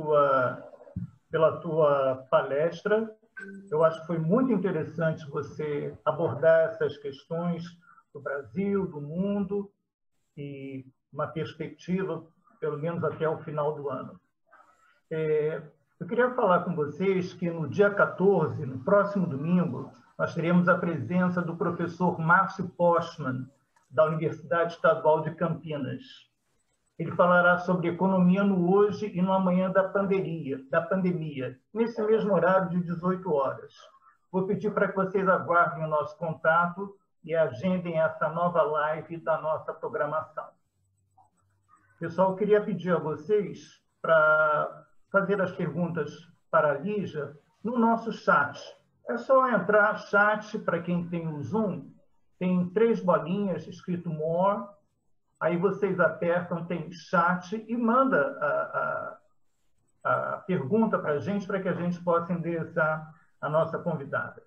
tua palestra. Eu acho que foi muito interessante você abordar essas questões do Brasil, do mundo, e uma perspectiva, pelo menos até o final do ano. Eu queria falar com vocês que no dia 14, no próximo domingo, nós teremos a presença do professor Márcio Postman, da Universidade Estadual de Campinas. Ele falará sobre economia no hoje e no amanhã da pandemia, nesse mesmo horário de 18 horas. Vou pedir para que vocês aguardem o nosso contato e agendem essa nova live da nossa programação. Pessoal, eu queria pedir a vocês para fazer as perguntas para a Lígia no nosso chat. É só entrar no chat, para quem tem o Zoom, tem 3 bolinhas escrito More, aí vocês apertam, tem chat e manda a pergunta para a gente, para que a gente possa endereçar a nossa convidada.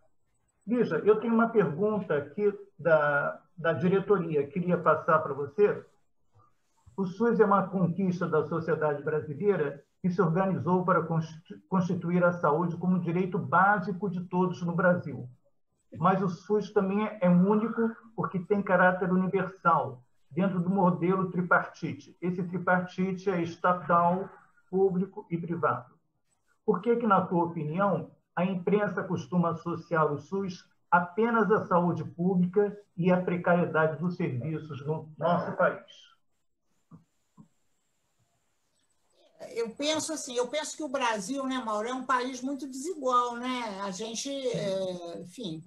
Lígia, eu tenho uma pergunta aqui da diretoria, queria passar para você. O SUS é uma conquista da sociedade brasileira que se organizou para constituir a saúde como direito básico de todos no Brasil. Mas o SUS também é único porque tem caráter universal, dentro do modelo tripartite. Esse tripartite é estatal, público e privado. Por que, na tua opinião, a imprensa costuma associar o SUS apenas à saúde pública e à precariedade dos serviços no nosso país? Eu penso que o Brasil, né, Mauro, é um país muito desigual, né? A gente, enfim,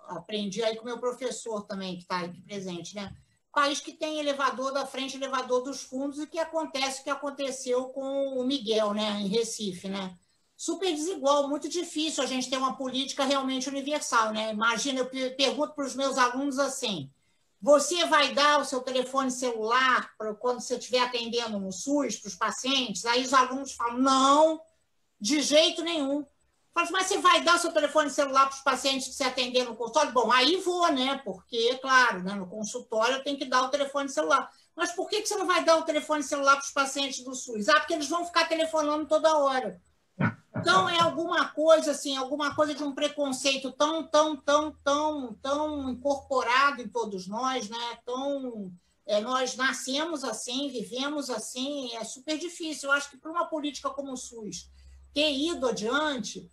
aprendi aí com o meu professor também, que está aqui presente, né? país que tem elevador da frente, elevador dos fundos, e que acontece o que aconteceu com o Miguel, né, em Recife, né? Super desigual, muito difícil a gente ter uma política realmente universal, né? Imagina, eu pergunto para os meus alunos assim: você vai dar o seu telefone celular para quando você estiver atendendo no SUS para os pacientes? Aí os alunos falam: não, de jeito nenhum. Falo, mas você vai dar o seu telefone celular para os pacientes que você atender no consultório? Bom, aí vou, né? Porque, claro, né, no consultório eu tenho que dar o telefone celular. Mas por que você não vai dar o telefone celular para os pacientes do SUS? Ah, porque eles vão ficar telefonando toda hora. Então, é alguma coisa assim, alguma coisa de um preconceito tão incorporado em todos nós, né? Nós nascemos assim, vivemos assim, é super difícil. Eu acho que para uma política como o SUS ter ido adiante,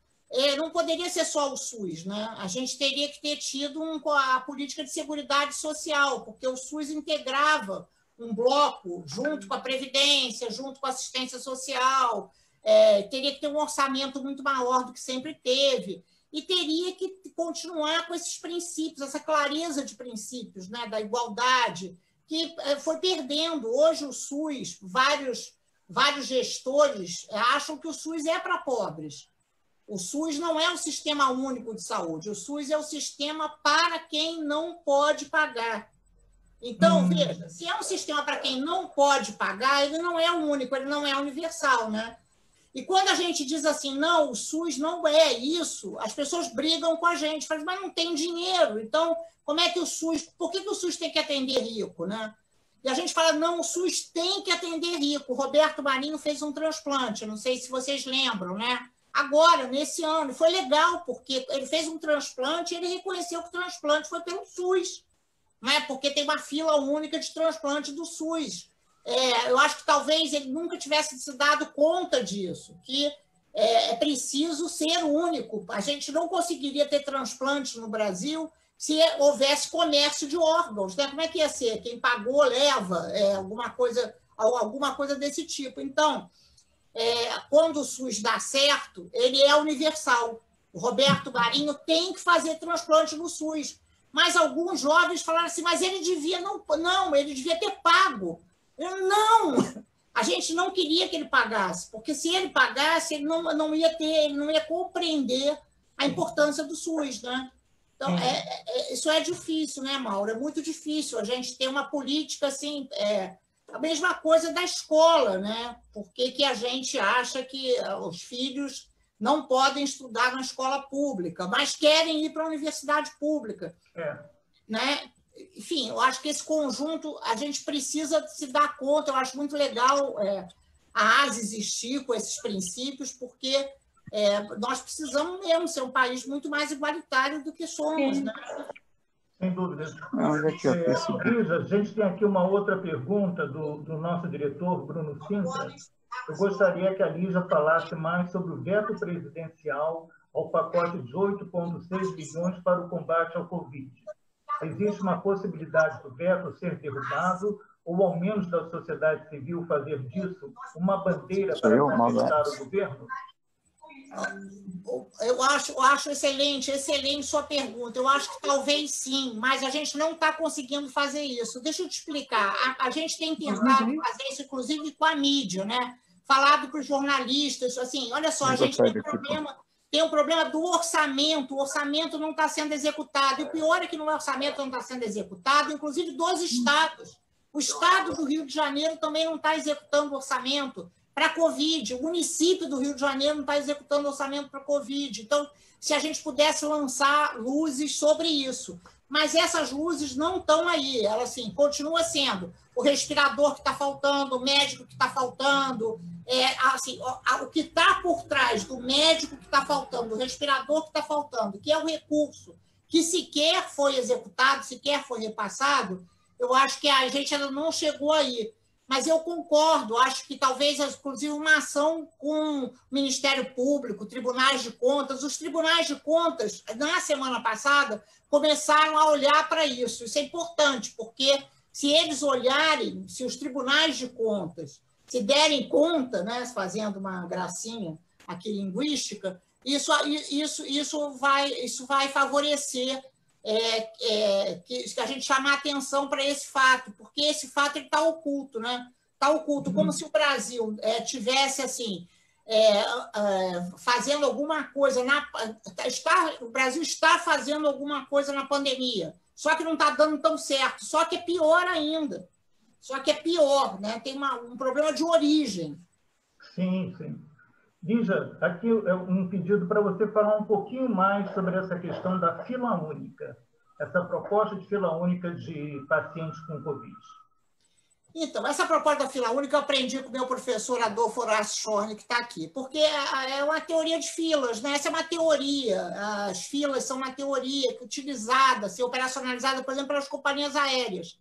não poderia ser só o SUS, né? A gente teria que ter tido a política de seguridade social, porque o SUS integrava um bloco junto com a Previdência, junto com a assistência social. Teria que ter um orçamento muito maior do que sempre teve, e teria que continuar com esses princípios, essa clareza de princípios, né, da igualdade, que foi perdendo. Hoje o SUS, vários gestores acham que o SUS é para pobres. O SUS não é o sistema único de saúde, o SUS é o sistema para quem não pode pagar. Então, veja, se é um sistema para quem não pode pagar, ele não é o único, ele não é universal, né? E quando a gente diz assim, não, o SUS não é isso, as pessoas brigam com a gente, falam, mas não tem dinheiro, então como é que o SUS, por que o SUS tem que atender rico, né? E a gente fala, não, o SUS tem que atender rico. O Roberto Marinho fez um transplante, não sei se vocês lembram, né? Agora, nesse ano, foi legal, porque ele fez um transplante e ele reconheceu que o transplante foi pelo SUS, né? Porque tem uma fila única de transplante do SUS. Eu acho que talvez ele nunca tivesse se dado conta disso, que é preciso ser único. A gente não conseguiria ter transplante no Brasil se houvesse comércio de órgãos, né? Como é que ia ser? Quem pagou leva, alguma coisa desse tipo. Então, quando o SUS dá certo, ele é universal. O Roberto Marinho tem que fazer transplante no SUS. Mas alguns jovens falaram assim, mas ele devia ele devia ter pago. Não, a gente não queria que ele pagasse, porque se ele pagasse, ele não ia compreender a importância do SUS, né? Então, isso é difícil, né, Mauro? É muito difícil a gente ter uma política assim, a mesma coisa da escola, né? Por que a gente acha que os filhos não podem estudar na escola pública, mas querem ir para a universidade pública, né? Enfim, eu acho que esse conjunto a gente precisa se dar conta. Eu acho muito legal a ASE existir com esses princípios, porque nós precisamos mesmo ser um país muito mais igualitário do que somos, né? Sem dúvida. Lígia, a gente tem aqui uma outra pergunta do nosso diretor, Bruno Sintra. Eu gostaria que a Lígia falasse mais sobre o veto presidencial ao pacote de 8,6 bilhões para o combate ao Covid. Existe uma possibilidade do veto ser derrubado ou, ao menos, da sociedade civil fazer disso uma bandeira para contestar o governo? Eu acho excelente sua pergunta. Eu acho que talvez sim, mas a gente não está conseguindo fazer isso. Deixa eu te explicar. A gente tem tentado fazer isso, inclusive, com a mídia, né? Falado para os jornalistas, assim, olha só, a gente tem um problema do orçamento, o orçamento não está sendo executado, e o pior é que no orçamento não está sendo executado, inclusive dos estados. O estado do Rio de Janeiro também não está executando o orçamento para a Covid, o município do Rio de Janeiro não está executando o orçamento para a Covid. Então, se a gente pudesse lançar luzes sobre isso. Mas essas luzes não estão aí, ela assim, continua sendo o respirador que está faltando, o médico que está faltando, assim, o que está por trás do médico que está faltando, do respirador que está faltando, que é o recurso que sequer foi executado, sequer foi repassado, eu acho que a gente ainda não chegou aí. Mas eu concordo, acho que talvez, inclusive, uma ação com o Ministério Público, tribunais de contas. Os tribunais de contas, na semana passada, começaram a olhar para isso. Isso é importante, porque se eles olharem, se os tribunais de contas se derem conta, né, fazendo uma gracinha aqui linguística, isso vai favorecer que a gente chamar atenção para esse fato, porque esse fato está oculto, né? Está oculto, como se o Brasil tivesse assim, fazendo alguma coisa o Brasil está fazendo alguma coisa na pandemia, só que não está dando tão certo, só que é pior ainda, né? Tem um problema de origem. Sim, sim. Lígia, aqui é um pedido para você falar um pouquinho mais sobre essa questão da fila única, essa proposta de fila única de pacientes com Covid. Então, essa proposta da fila única eu aprendi com o meu professor Adolfo Horácio Schorne, que está aqui, porque é uma teoria de filas, né? Essa é uma teoria, as filas são uma teoria utilizada, ser operacionalizada, por exemplo, pelas companhias aéreas.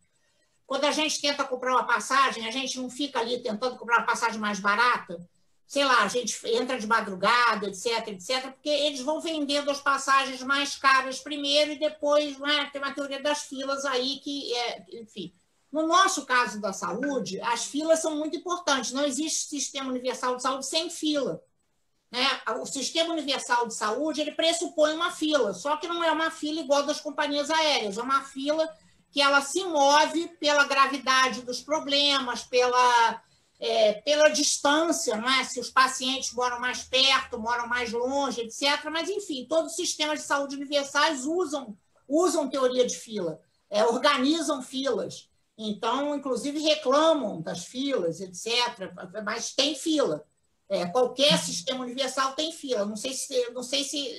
Quando a gente tenta comprar uma passagem, a gente não fica ali tentando comprar uma passagem mais barata, sei lá, a gente entra de madrugada, etc., porque eles vão vendendo as passagens mais caras primeiro e depois tem uma teoria das filas aí que, enfim... No nosso caso da saúde, as filas são muito importantes. Não existe sistema universal de saúde sem fila, né? O sistema universal de saúde ele pressupõe uma fila, só que não é uma fila igual das companhias aéreas, é uma fila que ela se move pela gravidade dos problemas, pela distância, não é? Se os pacientes moram mais perto, moram mais longe, etc. Mas, enfim, todos os sistemas de saúde universais usam teoria de fila, organizam filas. Então, inclusive, reclamam das filas, etc., mas tem fila. Qualquer sistema universal tem fila. Não sei se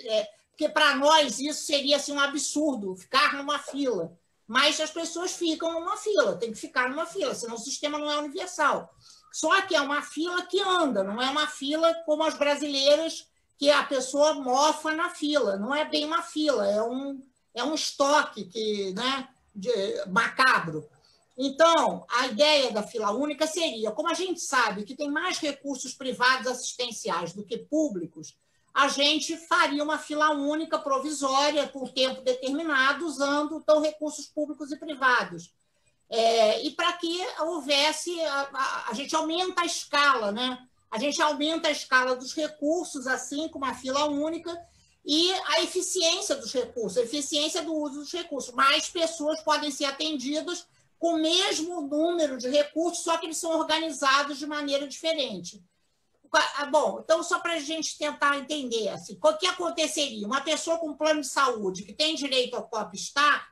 porque para nós isso seria assim, um absurdo, ficar numa fila. Mas as pessoas ficam numa fila, tem que ficar numa fila, senão o sistema não é universal. Só que é uma fila que anda, não é uma fila como as brasileiras, que a pessoa mofa na fila. Não é bem uma fila, é um estoque né, macabro. Então, a ideia da fila única seria, como a gente sabe que tem mais recursos privados assistenciais do que públicos, a gente faria uma fila única provisória por tempo determinado, usando então, recursos públicos e privados. E para que houvesse, a gente aumenta a escala, né? A gente aumenta a escala dos recursos, assim como a fila única, e a eficiência dos recursos, a eficiência do uso dos recursos. Mais pessoas podem ser atendidas com o mesmo número de recursos, só que eles são organizados de maneira diferente. Bom, então, só para a gente tentar entender, assim, o que aconteceria? Uma pessoa com plano de saúde que tem direito ao Copstar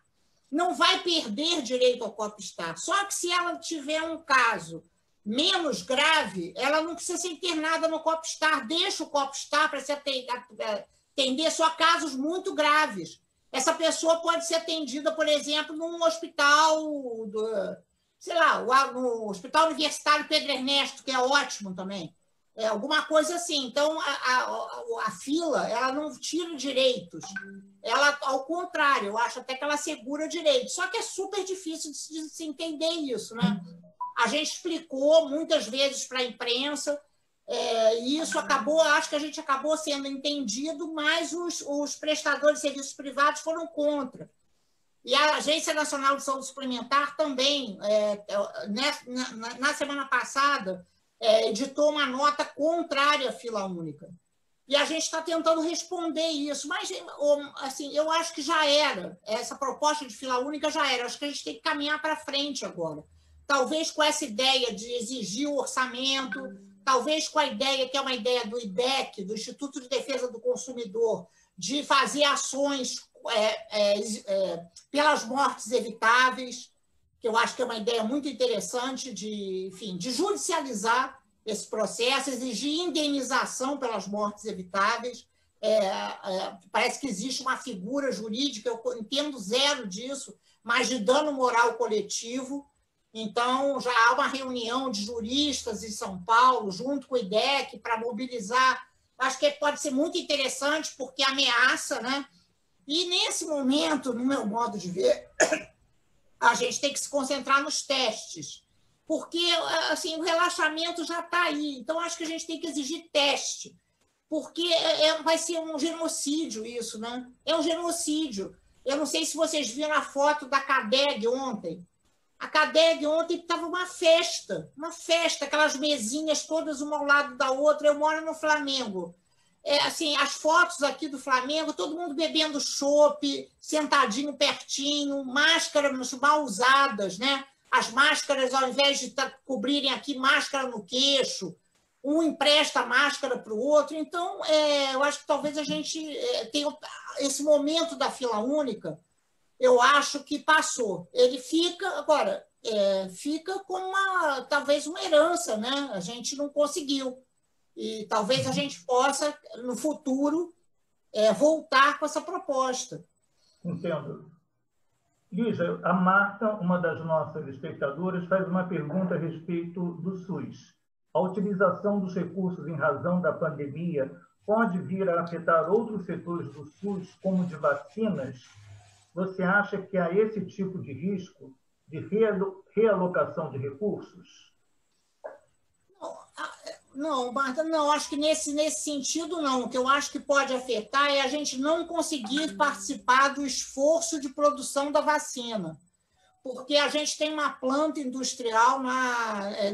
não vai perder direito ao Copstar, só que se ela tiver um caso menos grave, ela não precisa ser internada no Copstar, deixa o Copstar para se atender só casos muito graves. Essa pessoa pode ser atendida, por exemplo, num hospital, no Hospital Universitário Pedro Ernesto, que é ótimo também. Alguma coisa assim. Então, a fila, ela não tira direitos. Ela, ao contrário, eu acho até que ela segura direitos. Só que é super difícil de se entender isso, né? A gente explicou muitas vezes para a imprensa, e isso acho que a gente acabou sendo entendido, mas os prestadores de serviços privados foram contra. E a Agência Nacional de Saúde Suplementar também, na semana passada, editou uma nota contrária à fila única. E a gente está tentando responder isso. Mas, assim, eu acho que já era. Essa proposta de fila única já era. Acho que a gente tem que caminhar para frente agora. Talvez com essa ideia de exigir o orçamento, talvez com a ideia, que é uma ideia do IDEC, do Instituto de Defesa do Consumidor, de fazer ações pelas mortes evitáveis, que eu acho que é uma ideia muito interessante de judicializar esse processo, exigir indenização pelas mortes evitáveis. Parece que existe uma figura jurídica, eu entendo zero disso, mas de dano moral coletivo. Então, já há uma reunião de juristas em São Paulo, junto com o IDEC, para mobilizar. Acho que pode ser muito interessante, porque ameaça, né? E, nesse momento, no meu modo de ver, a gente tem que se concentrar nos testes, porque assim, o relaxamento já está aí. Então, acho que a gente tem que exigir teste, porque vai ser um genocídio isso, né? É um genocídio. Eu não sei se vocês viram a foto da CADEG ontem. A CADEG ontem estava uma festa, aquelas mesinhas todas uma ao lado da outra. Eu moro no Flamengo. assim, as fotos aqui do Flamengo, todo mundo bebendo chopp, sentadinho pertinho, máscaras mal usadas, né? As máscaras, ao invés de cobrirem aqui, máscara no queixo, um empresta a máscara para o outro. Então, eu acho que talvez a gente tenha esse momento da fila única, eu acho que passou. Ele fica, agora, fica com talvez uma herança, né? A gente não conseguiu. E talvez a gente possa, no futuro, voltar com essa proposta. Entendo. Lígia, a Marta, uma das nossas espectadoras, faz uma pergunta a respeito do SUS. A utilização dos recursos em razão da pandemia pode vir a afetar outros setores do SUS, como de vacinas? Você acha que há esse tipo de risco de realocação de recursos? Não, Marta, não, acho que nesse sentido não. O que eu acho que pode afetar é a gente não conseguir participar do esforço de produção da vacina. Porque a gente tem uma planta industrial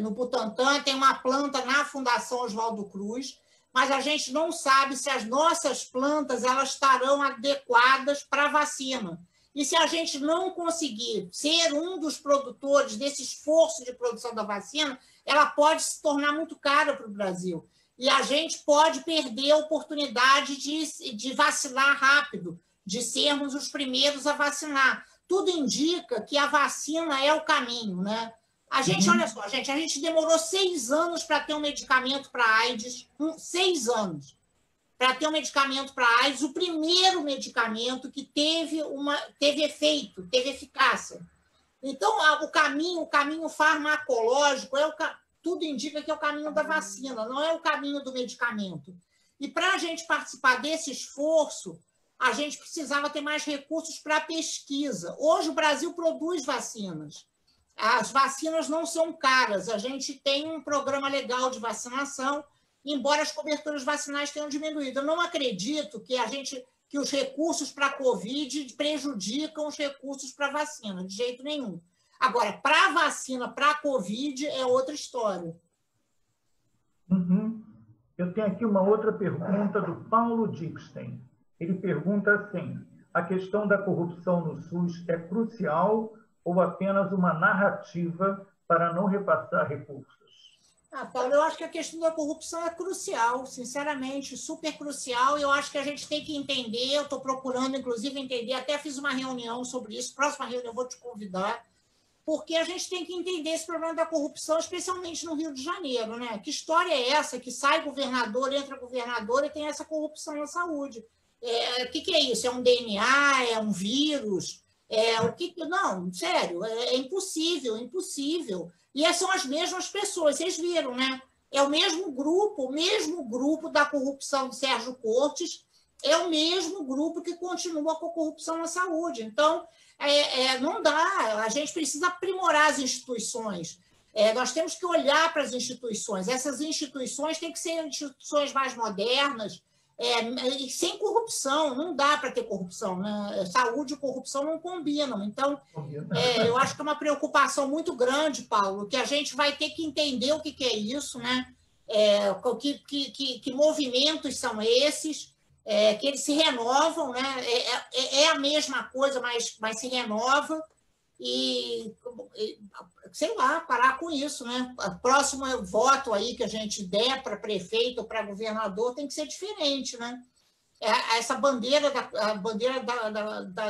no Butantan, tem uma planta na Fundação Oswaldo Cruz, mas a gente não sabe se as nossas plantas elas estarão adequadas para a vacina. E se a gente não conseguir ser um dos produtores desse esforço de produção da vacina, ela pode se tornar muito cara para o Brasil. E a gente pode perder a oportunidade de vacinar rápido, de sermos os primeiros a vacinar. Tudo indica que a vacina é o caminho, né? A gente, olha só, a gente demorou 6 anos para ter um medicamento para AIDS, 6 anos para ter um medicamento para AIDS, o primeiro medicamento que teve efeito, teve eficácia. Então, o caminho farmacológico, tudo indica que é o caminho da vacina, não é o caminho do medicamento. E para a gente participar desse esforço, a gente precisava ter mais recursos para pesquisa. Hoje, o Brasil produz vacinas. As vacinas não são caras. A gente tem um programa legal de vacinação, embora as coberturas vacinais tenham diminuído. Eu não acredito que os recursos para a Covid prejudicam os recursos para a vacina, de jeito nenhum. Agora, para a vacina, para a Covid, é outra história. Eu tenho aqui uma outra pergunta do Paulo Dixten. Ele pergunta assim: a questão da corrupção no SUS é crucial ou apenas uma narrativa para não repassar recursos? Paulo, eu acho que a questão da corrupção é crucial, sinceramente, super crucial. Eu acho que a gente tem que entender, eu estou procurando, inclusive, entender, até fiz uma reunião sobre isso, próxima reunião eu vou te convidar, porque a gente tem que entender esse problema da corrupção, especialmente no Rio de Janeiro, né? Que história é essa que sai governador, entra governador e tem essa corrupção na saúde? O que é isso? É um DNA? É um vírus? Não, sério, é impossível, impossível. E são as mesmas pessoas, vocês viram, né? É o mesmo grupo da corrupção do Sérgio Cortes, é o mesmo grupo que continua com a corrupção na saúde. Então, não dá, a gente precisa aprimorar as instituições. Nós temos que olhar para as instituições. Essas instituições têm que ser instituições mais modernas, sem corrupção. Não dá para ter corrupção, né? Saúde e corrupção não combinam. Então, eu acho que é uma preocupação muito grande, Paulo, que a gente vai ter que entender o que é isso, né? Que movimentos são esses, que eles se renovam, né? É a mesma coisa, mas se renova. E, sei lá, parar com isso, né? O próximo voto aí que a gente der para prefeito ou para governador tem que ser diferente, né? Essa bandeira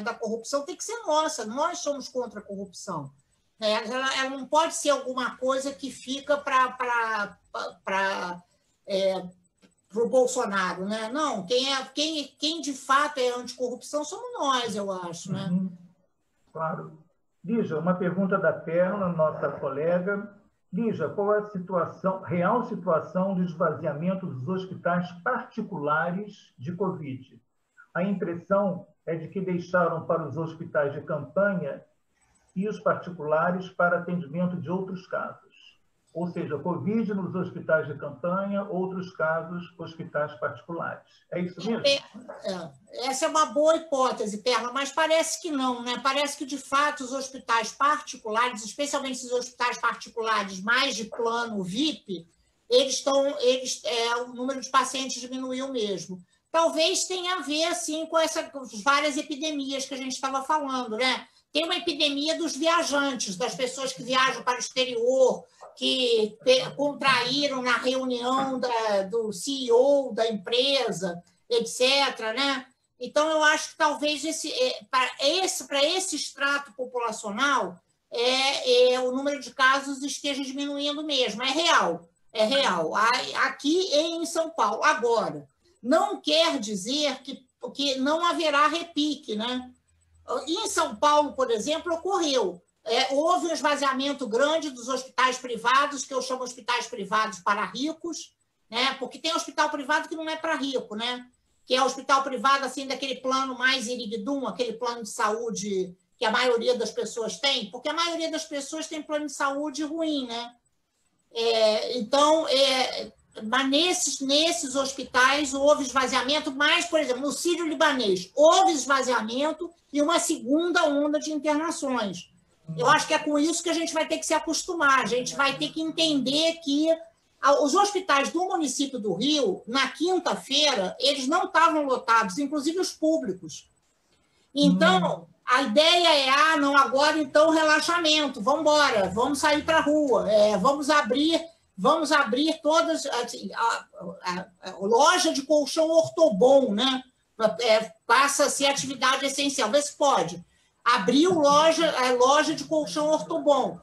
da corrupção tem que ser nossa. Nós somos contra a corrupção. Ela não pode ser alguma coisa que fica para o Bolsonaro, né? Não, quem de fato é anticorrupção somos nós, eu acho, né? Claro. Lígia, uma pergunta da Perla, nossa colega. Lígia, qual é a real situação do esvaziamento dos hospitais particulares de Covid? A impressão é de que deixaram para os hospitais de campanha e os particulares para atendimento de outros casos. Ou seja, Covid nos hospitais de campanha, outros casos, hospitais particulares. É isso mesmo? Essa é uma boa hipótese, Perla, mas parece que não, né? Parece que, de fato, os hospitais particulares, especialmente os hospitais particulares mais de plano VIP, o número de pacientes diminuiu mesmo. Talvez tenha a ver, assim, com essas várias epidemias que a gente estava falando, né? Tem uma epidemia dos viajantes, das pessoas que viajam para o exterior, que contraíram na reunião do CEO da empresa, etc., né? Então, eu acho que talvez para esse extrato populacional, o número de casos esteja diminuindo mesmo. É real. Aqui em São Paulo. Agora, não quer dizer que não haverá repique, né? Em São Paulo, por exemplo, ocorreu. Houve um esvaziamento grande dos hospitais privados, que eu chamo hospitais privados para ricos, né? Porque tem hospital privado que não é para rico, né? Que é hospital privado assim, daquele plano mais iriguidum, aquele plano de saúde que a maioria das pessoas tem, porque a maioria das pessoas tem plano de saúde ruim, né? Mas nesses hospitais houve esvaziamento, mas, por exemplo, no Sírio-Libanês houve esvaziamento e uma segunda onda de internações. Eu acho que é com isso que a gente vai ter que se acostumar, a gente vai ter que entender que os hospitais do município do Rio, na quinta-feira, eles não estavam lotados, inclusive os públicos. Então, a ideia é, não, agora então relaxamento, vamos embora, vamos sair para a rua, vamos abrir todas, assim, a loja de colchão ortobon, né? Passa a ser atividade essencial, vê se pode. Abriu a loja de colchão ortobon,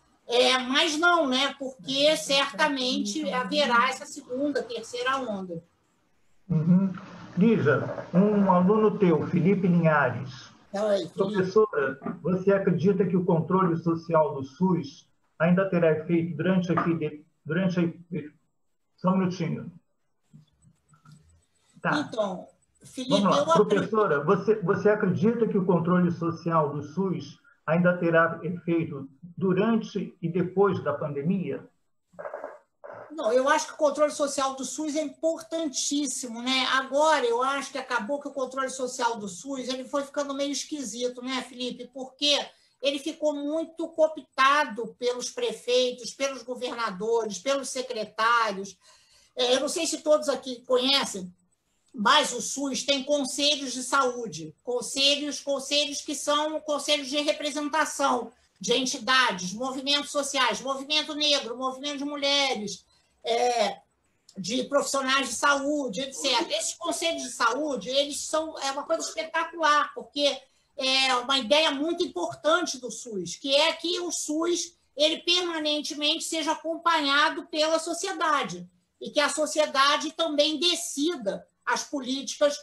mas não, né? Porque certamente haverá essa segunda, terceira onda. Lígia, um aluno teu, Felipe Linhares. Oi, Felipe. Professora, você acredita que o controle social do SUS ainda terá efeito só um minutinho. Tá. Então, Felipe, vamos lá. Professora, você acredita que o controle social do SUS ainda terá efeito durante e depois da pandemia? Não, eu acho que o controle social do SUS é importantíssimo, né? Agora, eu acho que acabou que o controle social do SUS ele foi ficando meio esquisito, né, Felipe? Porque ele ficou muito cooptado pelos prefeitos, pelos governadores, pelos secretários. Eu não sei se todos aqui conhecem, mas o SUS tem conselhos de saúde, conselhos que são conselhos de representação de entidades, movimentos sociais, movimento negro, movimento de mulheres, de profissionais de saúde, etc. Esses conselhos de saúde, eles são uma coisa espetacular, porque é uma ideia muito importante do SUS, que é que o SUS ele permanentemente seja acompanhado pela sociedade e que a sociedade também decida as políticas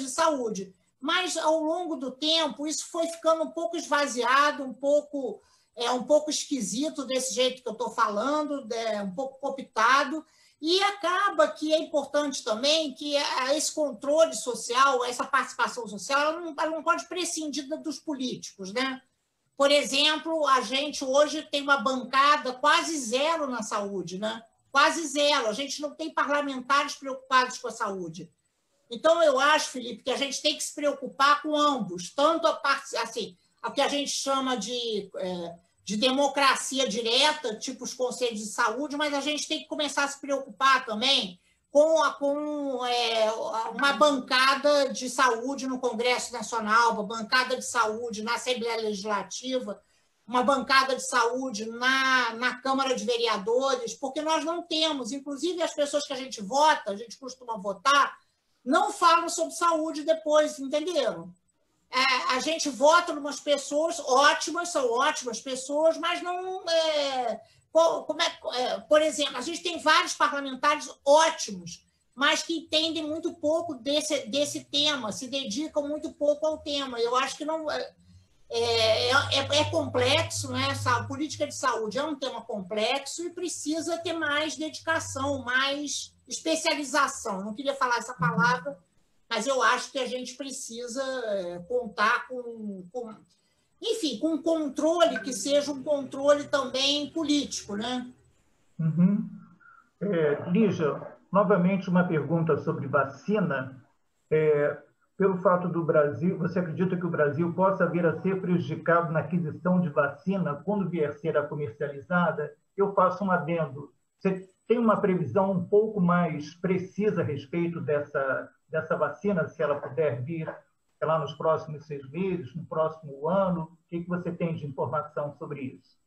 de saúde. Mas, ao longo do tempo, isso foi ficando um pouco esvaziado, um pouco esquisito desse jeito que eu estou falando, um pouco cooptado, e acaba que é importante também que esse controle social, essa participação social, ela não pode prescindir dos políticos, né? Por exemplo, a gente hoje tem uma bancada quase zero na saúde, né? Quase zero. A gente não tem parlamentares preocupados com a saúde. Então, eu acho, Felipe, que a gente tem que se preocupar com ambos, tanto a parte, assim, o que a gente chama de democracia direta, tipo os conselhos de saúde, mas a gente tem que começar a se preocupar também com uma bancada de saúde no Congresso Nacional, uma bancada de saúde na Assembleia Legislativa, uma bancada de saúde na Câmara de Vereadores, porque nós não temos, inclusive as pessoas que a gente vota, a gente costuma votar, não falam sobre saúde depois, entenderam? A gente vota em umas pessoas ótimas, são ótimas pessoas, mas não... por exemplo, a gente tem vários parlamentares ótimos, mas que entendem muito pouco desse tema, se dedicam muito pouco ao tema. Eu acho que não... É complexo, né? A política de saúde é um tema complexo e precisa ter mais dedicação, mais especialização. Não queria falar essa palavra, mas eu acho que a gente precisa contar com um controle que seja um controle também político, né? Lígia, novamente uma pergunta sobre vacina. Pelo fato do Brasil, você acredita que o Brasil possa vir a ser prejudicado na aquisição de vacina quando vier a ser comercializada? Eu faço um adendo. Você tem uma previsão um pouco mais precisa a respeito dessa vacina, se ela puder vir, sei lá, nos próximos 6 meses, no próximo ano? O que você tem de informação sobre isso?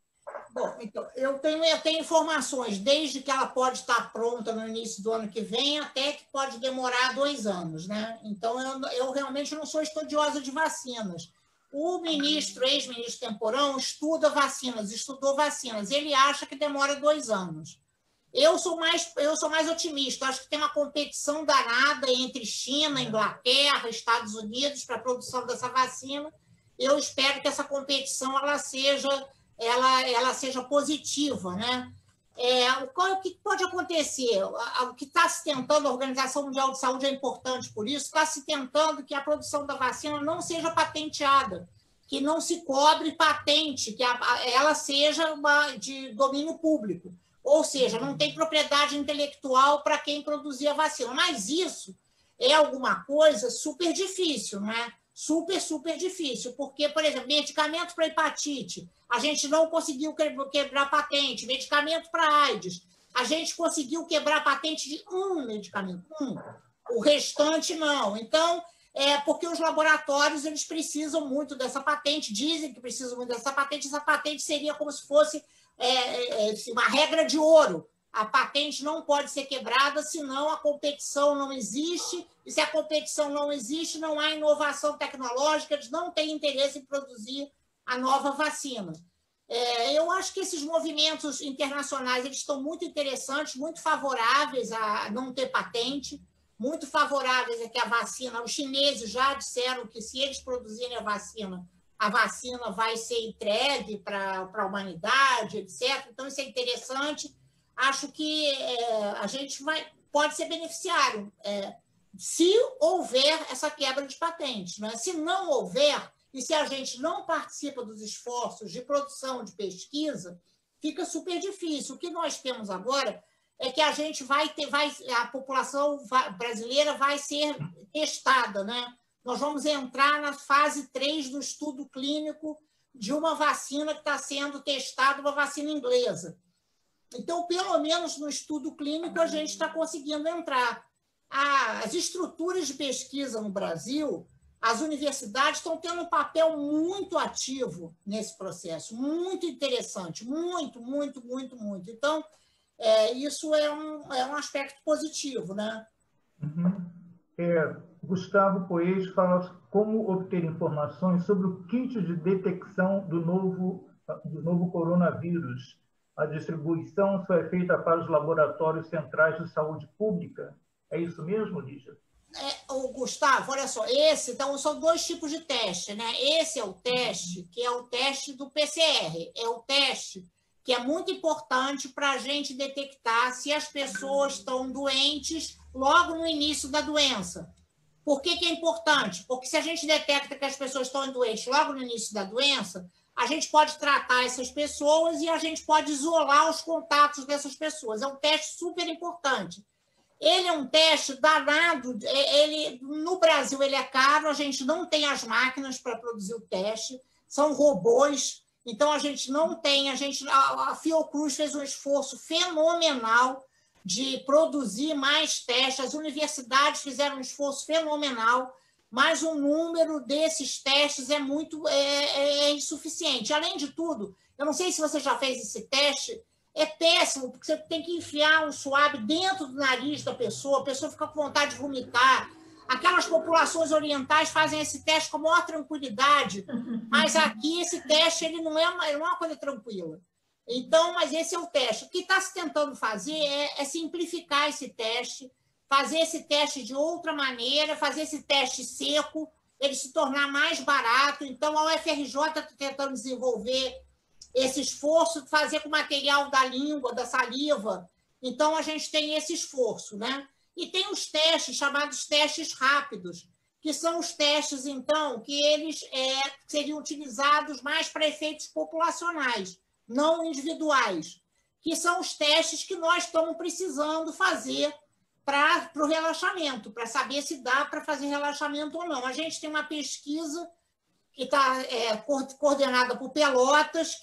Bom, então, eu tenho informações, desde que ela pode estar pronta no início do ano que vem, até que pode demorar 2 anos, né? Então, eu realmente não sou estudiosa de vacinas. O ex-ministro Temporão, estudou vacinas. Ele acha que demora 2 anos. Eu sou mais otimista. Acho que tem uma competição danada entre China, Inglaterra, Estados Unidos para a produção dessa vacina. Eu espero que essa competição ela seja positiva, né? O que pode acontecer? O que está se tentando, a Organização Mundial de Saúde é importante por isso, está se tentando que a produção da vacina não seja patenteada, que não se cobre patente, que ela seja de domínio público. Ou seja, não tem propriedade intelectual para quem produzir a vacina. Mas isso é alguma coisa super difícil, não é? Super difícil, porque, por exemplo, medicamento para hepatite, a gente não conseguiu quebrar patente, medicamento para AIDS, a gente conseguiu quebrar patente de um medicamento, o restante não. Então, porque os laboratórios eles precisam muito dessa patente, dizem que precisam muito dessa patente, essa patente seria como se fosse uma regra de ouro. A patente não pode ser quebrada, senão a competição não existe, e se a competição não existe, não há inovação tecnológica, eles não têm interesse em produzir a nova vacina. Eu acho que esses movimentos internacionais eles estão muito interessantes, muito favoráveis a não ter patente, muito favoráveis a que a vacina, os chineses já disseram que se eles produzirem a vacina vai ser entregue para a humanidade, etc. Então, isso é interessante. Acho que a gente pode ser beneficiário se houver essa quebra de patentes. Né? Se não houver, e se a gente não participa dos esforços de produção, de pesquisa, fica super difícil. O que nós temos agora é que a gente a população brasileira vai ser testada. Né? Nós vamos entrar na fase 3 do estudo clínico de uma vacina que está sendo testada, uma vacina inglesa. Então, pelo menos no estudo clínico, a gente está conseguindo entrar. As estruturas de pesquisa no Brasil, as universidades estão tendo um papel muito ativo nesse processo, muito interessante, muito. Então, isso é um aspecto positivo, né? Gustavo Poês fala como obter informações sobre o kit de detecção do novo coronavírus. A distribuição só é feita para os laboratórios centrais de saúde pública. É isso mesmo, Lígia? Gustavo, olha só, então, são 2 tipos de teste, né? Esse é o teste, que é o teste do PCR, é o teste que é muito importante para a gente detectar se as pessoas estão doentes logo no início da doença. Por que é importante? Porque se a gente detecta que as pessoas estão doentes logo no início da doença, a gente pode tratar essas pessoas e a gente pode isolar os contatos dessas pessoas. É um teste super importante. Ele é um teste danado. No Brasil, ele é caro, a gente não tem as máquinas para produzir o teste, são robôs, então a gente não tem. A Fiocruz fez um esforço fenomenal de produzir mais testes, as universidades fizeram um esforço fenomenal, mas o número desses testes é insuficiente. Além de tudo, eu não sei se você já fez esse teste, é péssimo, porque você tem que enfiar um suave dentro do nariz da pessoa, a pessoa fica com vontade de vomitar. Aquelas populações orientais fazem esse teste com a maior tranquilidade, mas aqui esse teste ele não é uma coisa tranquila. Então, mas esse é o teste. O que está se tentando fazer é simplificar esse teste, fazer esse teste de outra maneira, fazer esse teste seco, ele se tornar mais barato. Então, a UFRJ está tentando desenvolver esse esforço de fazer com material da língua, da saliva. Então, a gente tem esse esforço, né? E tem os testes chamados testes rápidos, que são os testes, então, que eles seriam utilizados mais para efeitos populacionais, não individuais, que são os testes que nós estamos precisando fazer para o relaxamento, para saber se dá para fazer relaxamento ou não. A gente tem uma pesquisa que está coordenada por Pelotas,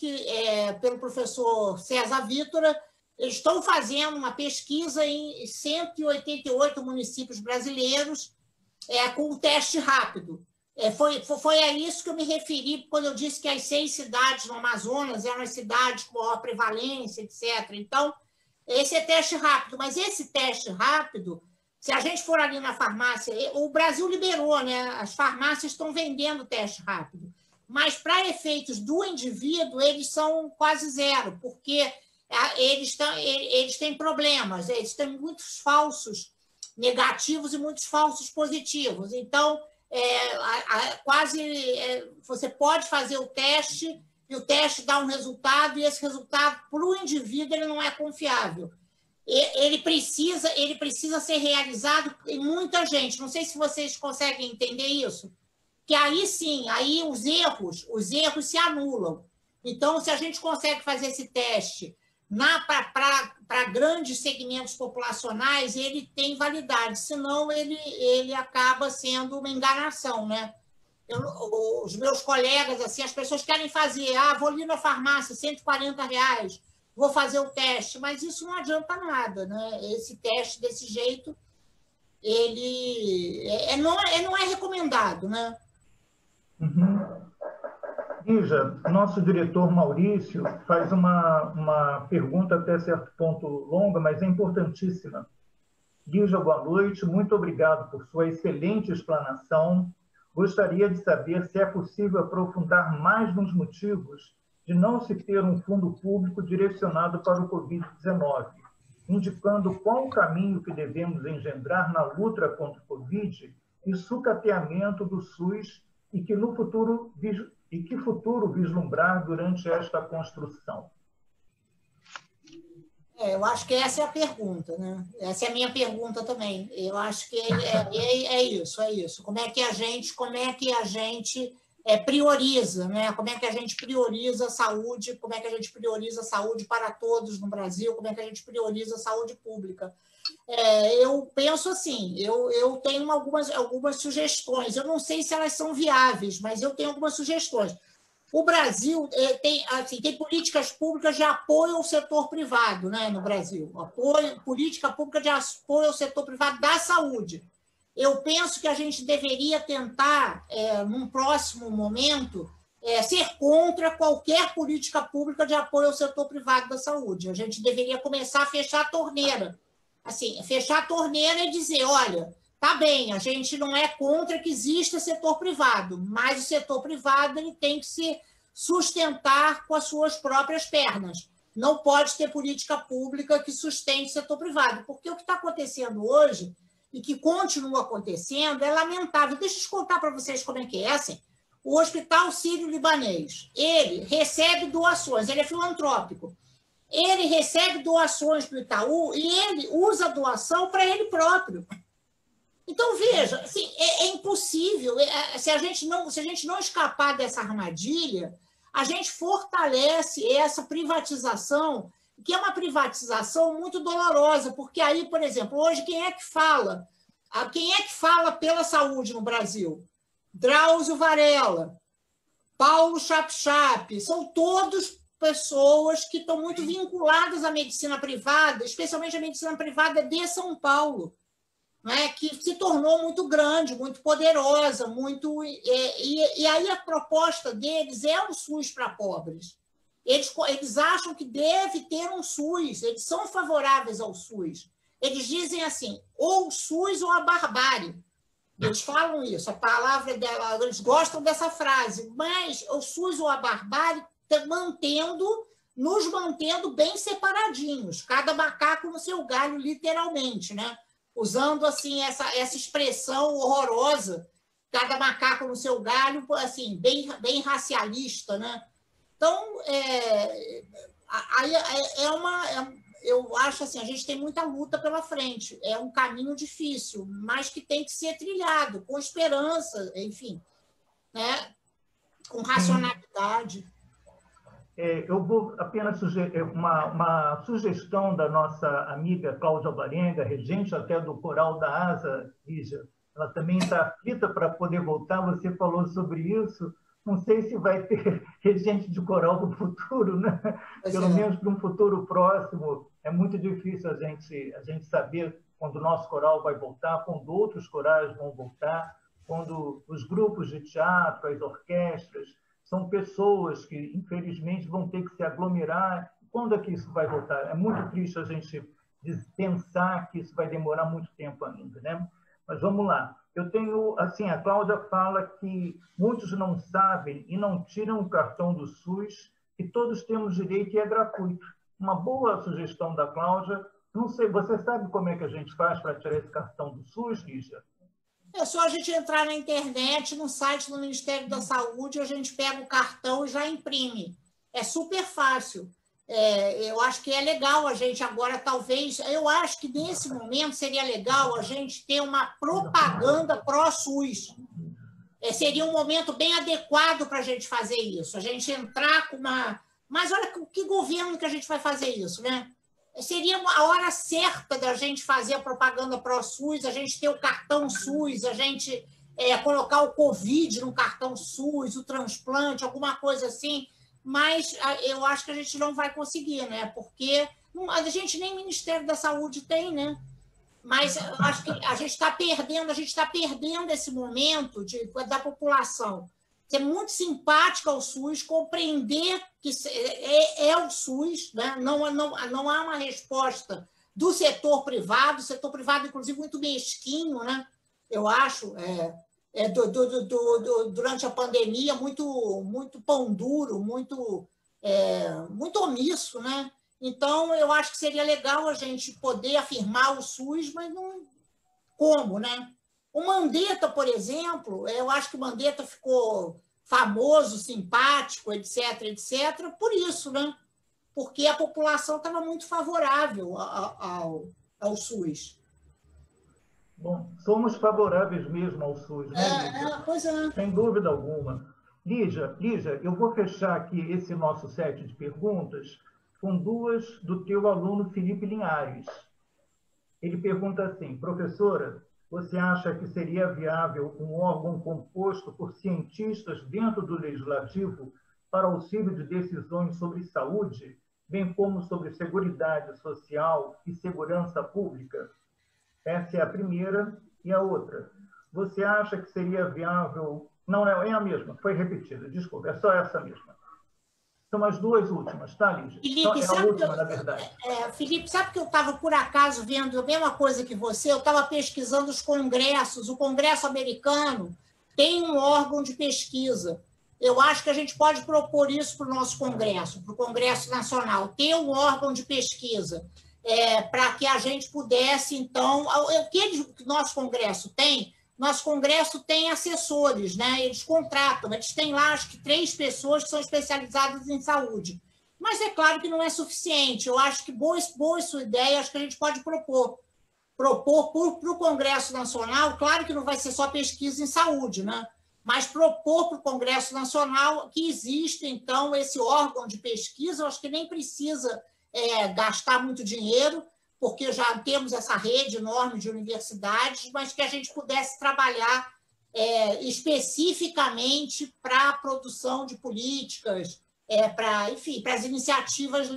pelo professor César Vítora, Eles estão fazendo uma pesquisa em 188 municípios brasileiros com o teste rápido. Foi a isso que eu me referi quando eu disse que as 6 cidades no Amazonas eram as cidades com maior prevalência, etc. Então, esse é teste rápido. Mas esse teste rápido, se a gente for ali na farmácia, o Brasil liberou, né? As farmácias estão vendendo teste rápido. Mas, para efeitos do indivíduo, eles são quase zero, porque eles têm problemas, eles têm muitos falsos negativos e muitos falsos positivos. Então, você pode fazer o teste e o teste dá um resultado, e esse resultado, para o indivíduo, ele não é confiável. Ele precisa ser realizado em muita gente. Não sei se vocês conseguem entender isso. Que aí sim, aí os erros se anulam. Então, se a gente consegue fazer esse teste para grandes segmentos populacionais, ele tem validade, senão ele acaba sendo uma enganação, né? Os meus colegas, assim, as pessoas querem fazer, vou ali na farmácia, R$140, vou fazer o teste, mas isso não adianta nada, né? Esse teste desse jeito, ele não é recomendado, né? Uhum. Lígia, nosso diretor Maurício faz uma pergunta até certo ponto longa, mas é importantíssima. Lígia, boa noite, muito obrigado por sua excelente explanação. Gostaria de saber se é possível aprofundar mais nos motivos de não se ter um fundo público direcionado para o Covid-19, indicando qual o caminho que devemos engendrar na luta contra o Covid e sucateamento do SUS e que futuro vislumbrar durante esta construção? Eu acho que essa é a pergunta, né? Essa é a minha pergunta também. Eu acho que é isso. Como é que a gente prioriza, né? Como é que a gente prioriza a saúde? Como é que a gente prioriza a saúde para todos no Brasil? Como é que a gente prioriza a saúde pública? Eu penso assim, eu tenho algumas sugestões. Eu não sei se elas são viáveis, mas eu tenho algumas sugestões. O Brasil tem políticas públicas de apoio ao setor privado, né, no Brasil. Política pública de apoio ao setor privado da saúde. Eu penso que a gente deveria tentar, num próximo momento, ser contra qualquer política pública de apoio ao setor privado da saúde. A gente deveria começar a fechar a torneira. Assim, fechar a torneira e dizer, olha, tá bem, a gente não é contra que exista setor privado, mas o setor privado ele tem que se sustentar com as suas próprias pernas. Não pode ter política pública que sustente o setor privado, porque o que está acontecendo hoje e que continua acontecendo é lamentável. Deixa eu contar para vocês como é que é. Assim, o Hospital Sírio-Libanês, ele recebe doações, ele é filantrópico. Ele recebe doações do Itaú e ele usa a doação para ele próprio. Então, veja, assim, é impossível. Se a gente não escapar dessa armadilha, a gente fortalece essa privatização, que é uma privatização muito dolorosa, porque aí, por exemplo, hoje, quem é que fala? Quem é que fala pela saúde no Brasil? Drauzio Varela, Paulo Chapchap, são todos pessoas que estão muito vinculadas à medicina privada, especialmente à medicina privada de São Paulo, né, que se tornou muito grande, muito poderosa, e aí a proposta deles é um SUS para pobres. Eles acham que deve ter um SUS, eles são favoráveis ao SUS. Eles dizem assim, ou o SUS ou a barbárie. Eles falam isso, a palavra dela, eles gostam dessa frase, mas o SUS ou a barbárie nos mantendo bem separadinhos, cada macaco no seu galho, literalmente, né? Usando assim essa expressão horrorosa, cada macaco no seu galho, assim, bem racialista, né? Então, eu acho assim, a gente tem muita luta pela frente, é um caminho difícil, mas que tem que ser trilhado com esperança, enfim, né? Com racionalidade. Eu vou apenas sugerir uma sugestão da nossa amiga Cláudia Alvarenga, regente até do Coral da ASA, Lígia. Ela também está aflita para poder voltar, você falou sobre isso, Não sei se vai ter regente de coral no futuro, né? Pelo menos para um futuro próximo. É muito difícil a gente saber quando o nosso coral vai voltar, quando outros corais vão voltar, quando os grupos de teatro, as orquestras, são pessoas que, infelizmente, vão ter que se aglomerar. Quando é que isso vai voltar? É muito triste a gente pensar que isso vai demorar muito tempo ainda, né? Mas vamos lá. Eu tenho, assim, a Cláudia fala que muitos não sabem e não tiram o cartão do SUS, que todos temos direito e é gratuito. Uma boa sugestão da Cláudia. Não sei, você sabe como é que a gente faz para tirar esse cartão do SUS, Lígia? É só a gente entrar na internet, no site do Ministério da Saúde, a gente pega o cartão e já imprime. É super fácil. Eu acho que é legal a gente agora, talvez... Eu acho que, nesse momento, seria legal a gente ter uma propaganda pró-SUS. Seria um momento bem adequado para a gente fazer isso. A gente entrar com uma... Mas olha, que governo que a gente vai fazer isso, né? Seria a hora certa da gente fazer a propaganda pró-SUS, a gente ter o cartão SUS, a gente colocar o Covid no cartão SUS, o transplante, alguma coisa assim, mas eu acho que a gente não vai conseguir, né? Porque a gente nem Ministério da Saúde tem, né? Mas eu acho que a gente está perdendo esse momento da população ser muito simpática ao SUS, compreender que é o SUS, né? Não há uma resposta do setor privado, inclusive, muito mesquinho, né? Eu acho, durante a pandemia, muito pão duro, muito omisso, né? Então, eu acho que seria legal a gente poder afirmar o SUS, mas não como, né? O Mandetta, por exemplo, eu acho que o Mandetta ficou famoso, simpático, etc., por isso, né? Porque a população estava muito favorável ao SUS. Bom, somos favoráveis mesmo ao SUS, né, Lígia? Pois é. Sem dúvida alguma. Lígia, eu vou fechar aqui esse nosso set de perguntas com duas do teu aluno Felipe Linhares. Ele pergunta assim: professora, você acha que seria viável um órgão composto por cientistas dentro do Legislativo para auxílio de decisões sobre saúde, bem como sobre seguridade social e segurança pública? Essa é a primeira. E a outra: você acha que seria viável... Não, é a mesma, foi repetida, desculpa, é só essa mesma. São as duas últimas, tá, Lígia? Felipe, é a última, na verdade. Felipe, sabe que eu estava, por acaso, vendo a mesma coisa que você? Eu estava pesquisando os congressos. O Congresso americano tem um órgão de pesquisa. Eu acho que a gente pode propor isso para o nosso Congresso, para o Congresso Nacional, ter um órgão de pesquisa, para que a gente pudesse, então... O que o nosso Congresso tem? Nosso Congresso tem assessores, né? Eles contratam, eles têm lá, acho que 3 pessoas que são especializadas em saúde. Mas é claro que não é suficiente. Eu acho que boa sua ideia, acho que a gente pode propor para o Congresso Nacional, claro que não vai ser só pesquisa em saúde, né? Mas propor para o Congresso Nacional que existe, então, esse órgão de pesquisa. Eu acho que nem precisa gastar muito dinheiro, porque já temos essa rede enorme de universidades, mas que a gente pudesse trabalhar especificamente para a produção de políticas, para as iniciativas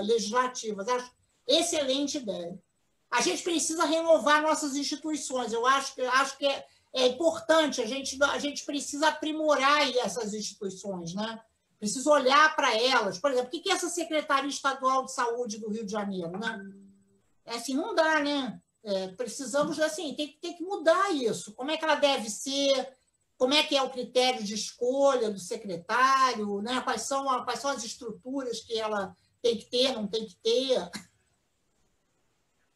legislativas. Acho excelente ideia. A gente precisa renovar nossas instituições. Eu acho que é importante, a gente precisa aprimorar essas instituições, né? Precisa olhar para elas. Por exemplo, o que é essa Secretaria Estadual de Saúde do Rio de Janeiro, né? Assim, não dá, né? Precisamos, assim, tem que mudar isso. Como é que ela deve ser? Como é que é o critério de escolha do secretário? Né? Quais são as estruturas que ela tem que ter, não tem que ter?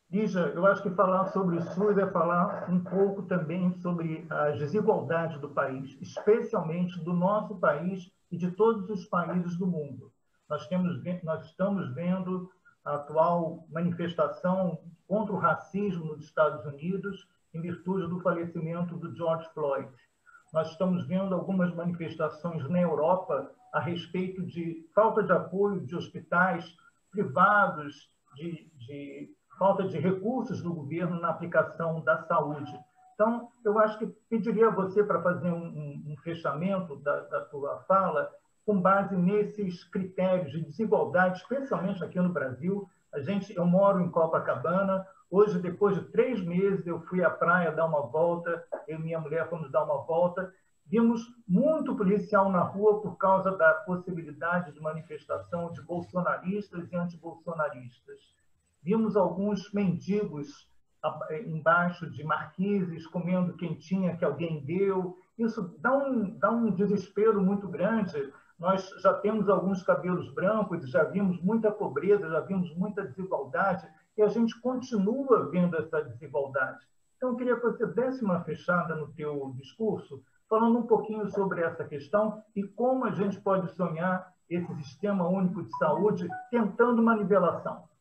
Lígia, eu acho que falar sobre o SUS é falar um pouco também sobre as desigualdades do país, especialmente do nosso país e de todos os países do mundo. Nós estamos vendo a atual manifestação contra o racismo nos Estados Unidos, em virtude do falecimento do George Floyd. Nós estamos vendo algumas manifestações na Europa a respeito de falta de apoio de hospitais privados, de falta de recursos do governo na aplicação da saúde. Então, eu acho que pediria a você para fazer um fechamento da tua fala com base nesses critérios de desigualdade, especialmente aqui no Brasil. Eu moro em Copacabana. Hoje, depois de 3 meses, eu fui à praia dar uma volta, eu e minha mulher fomos dar uma volta. Vimos muito policial na rua por causa da possibilidade de manifestação de bolsonaristas e antibolsonaristas. Vimos alguns mendigos embaixo de marquises, comendo quentinha que alguém deu. Isso dá um desespero muito grande. Nós já temos alguns cabelos brancos, já vimos muita pobreza, já vimos muita desigualdade, e a gente continua vendo essa desigualdade. Então, eu queria que você desse uma fechada no teu discurso, falando um pouquinho sobre essa questão e como a gente pode sonhar esse sistema único de saúde tentando uma nivelação.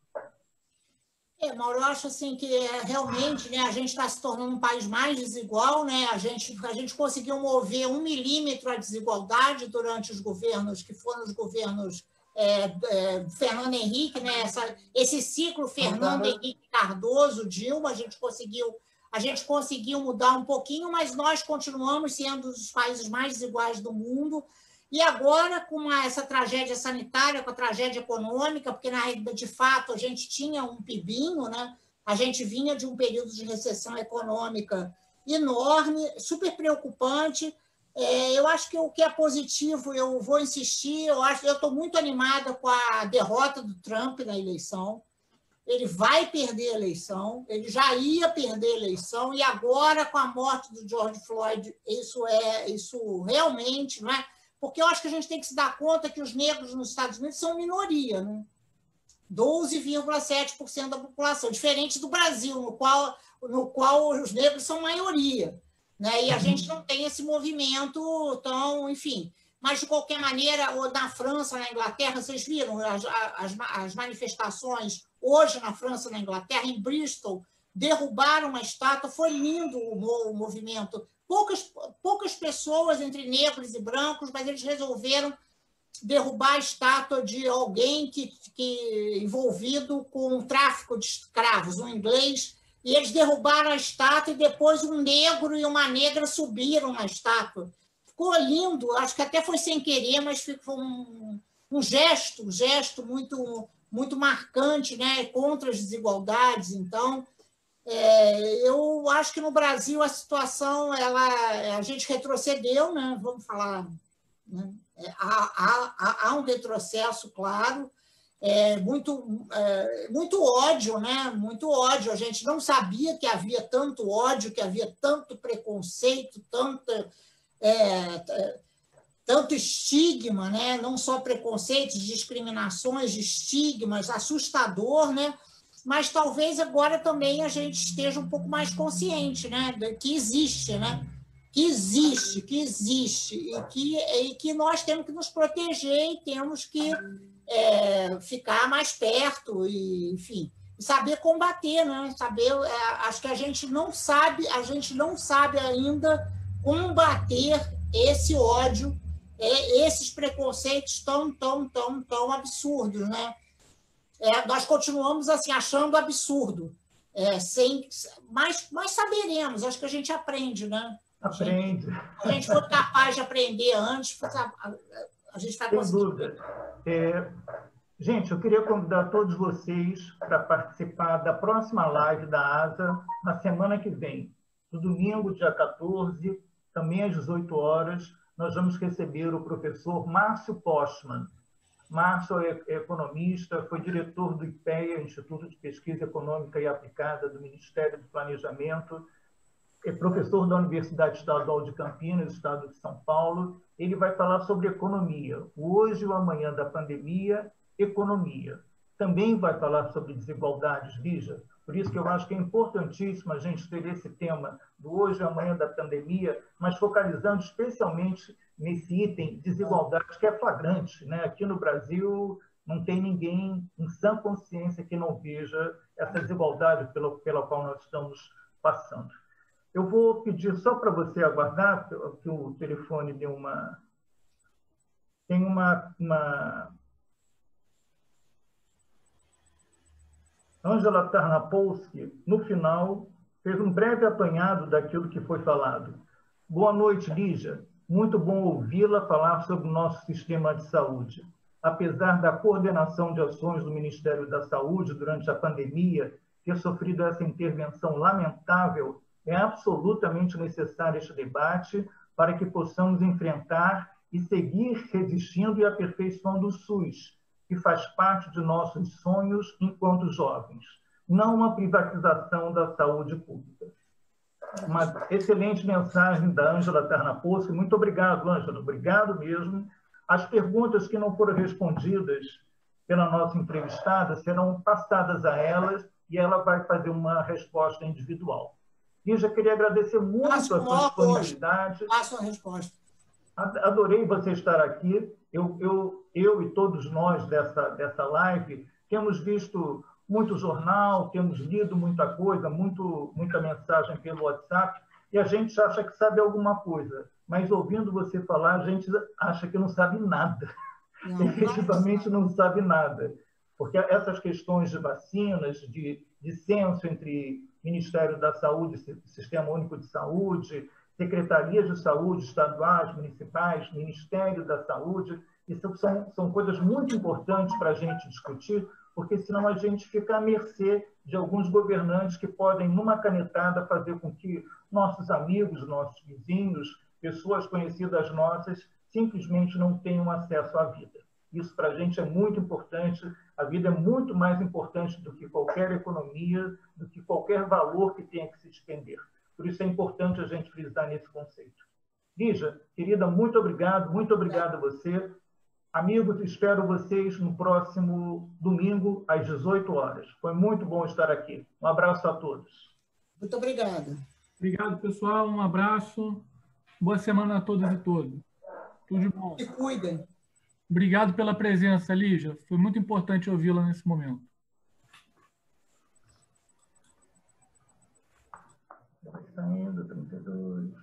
Mauro, eu acho assim que realmente, né, a gente está se tornando um país mais desigual, né? A gente conseguiu mover 1 milímetro a desigualdade durante os governos, que foram os governos Fernando Henrique, né? Esse ciclo Fernando Henrique Cardoso, Dilma, a gente conseguiu mudar um pouquinho, mas nós continuamos sendo os países mais desiguais do mundo. E agora, com essa tragédia sanitária, com a tragédia econômica, porque, de fato, a gente tinha um pibinho, né? A gente vinha de um período de recessão econômica enorme, super preocupante. Eu acho que o que é positivo, eu vou insistir, eu estou muito animada com a derrota do Trump na eleição. Ele vai perder a eleição, ele já ia perder a eleição, e agora, com a morte do George Floyd, isso realmente, não é? Porque eu acho que a gente tem que se dar conta que os negros nos Estados Unidos são minoria, né? 12,7% da população, diferente do Brasil, no qual os negros são maioria, né? E a gente não tem esse movimento tão, enfim. Mas, de qualquer maneira, na França, na Inglaterra, vocês viram as manifestações hoje na França, na Inglaterra, em Bristol, derrubaram uma estátua, foi lindo o movimento. Poucas pessoas entre negros e brancos, mas eles resolveram derrubar a estátua de alguém que envolvido com o tráfico de escravos, um inglês, e eles derrubaram a estátua e depois um negro e uma negra subiram na estátua. Ficou lindo, acho que até foi sem querer, mas ficou um gesto muito, muito marcante, né, contra as desigualdades. Então, eu acho que no Brasil a situação, a gente retrocedeu, né? Vamos falar, né? Há um retrocesso, claro, muito ódio, né? Muito ódio. A gente não sabia que havia tanto ódio, que havia tanto preconceito, tanto estigma, né? Não só preconceitos, discriminações, estigmas, assustador, né? Mas talvez agora também a gente esteja um pouco mais consciente, né? Que existe, né? Que existe e que nós temos que nos proteger e temos que ficar mais perto e, enfim, saber combater, né? Acho que a gente não sabe ainda combater esse ódio, esses preconceitos tão absurdos, né? Nós continuamos assim achando absurdo, mas saberemos. Acho que a gente aprende, né? Aprende. A gente for capaz de aprender antes, a gente vai conseguir. Sem dúvida. Gente, eu queria convidar todos vocês para participar da próxima live da ASA na semana que vem. No domingo, dia 14, também às 18 horas, nós vamos receber o professor Márcio Postman. Márcio é economista, foi diretor do IPEA, Instituto de Pesquisa Econômica e Aplicada do Ministério do Planejamento, é professor da Universidade Estadual de Campinas, Estado de São Paulo. Ele vai falar sobre economia, o hoje e o amanhã da pandemia, economia. Também vai falar sobre desigualdades, Lígia. Por isso que eu acho que é importantíssimo a gente ter esse tema do hoje e amanhã da pandemia, mas focalizando especialmente nesse item desigualdade que é flagrante, né? Aqui no Brasil não tem ninguém em sã consciência que não veja essa desigualdade pela qual nós estamos passando. Eu vou pedir só para você aguardar, que o telefone deu uma... Tem uma... Angela Tarnopolsky, no final, fez um breve apanhado daquilo que foi falado. Boa noite, Lígia. Muito bom ouvi-la falar sobre o nosso sistema de saúde. Apesar da coordenação de ações do Ministério da Saúde durante a pandemia ter sofrido essa intervenção lamentável, é absolutamente necessário este debate para que possamos enfrentar e seguir resistindo e aperfeiçoando o SUS, que faz parte de nossos sonhos enquanto jovens, não uma privatização da saúde pública. Uma excelente mensagem da Ângela Tarnaposki. Muito obrigado, Ângela. Obrigado mesmo. As perguntas que não foram respondidas pela nossa entrevistada serão passadas a elas e ela vai fazer uma resposta individual. Lígia, queria agradecer muito a sua disponibilidade. Faço a resposta. Adorei você estar aqui. Eu e todos nós dessa live temos visto muito jornal, temos lido muita coisa, muita mensagem pelo WhatsApp, e a gente acha que sabe alguma coisa, mas ouvindo você falar, a gente acha que não sabe nada. Efetivamente não sabe nada. Porque essas questões de vacinas, de dissenso entre Ministério da Saúde, Sistema Único de Saúde, secretarias de saúde estaduais, municipais, Ministério da Saúde, isso são coisas muito importantes para a gente discutir, porque senão a gente fica à mercê de alguns governantes que podem, numa canetada, fazer com que nossos amigos, nossos vizinhos, pessoas conhecidas nossas, simplesmente não tenham acesso à vida. Isso para a gente é muito importante. A vida é muito mais importante do que qualquer economia, do que qualquer valor que tenha que se despender. Por isso é importante a gente frisar nesse conceito. Lígia, querida, muito obrigado a você. Amigos, espero vocês no próximo domingo, às 18 horas. Foi muito bom estar aqui. Um abraço a todos. Muito obrigada. Obrigado, pessoal. Um abraço. Boa semana a todas e todos. Tudo de bom. Se cuidem. Obrigado pela presença, Lígia. Foi muito importante ouvi-la nesse momento. Vai saindo, 32.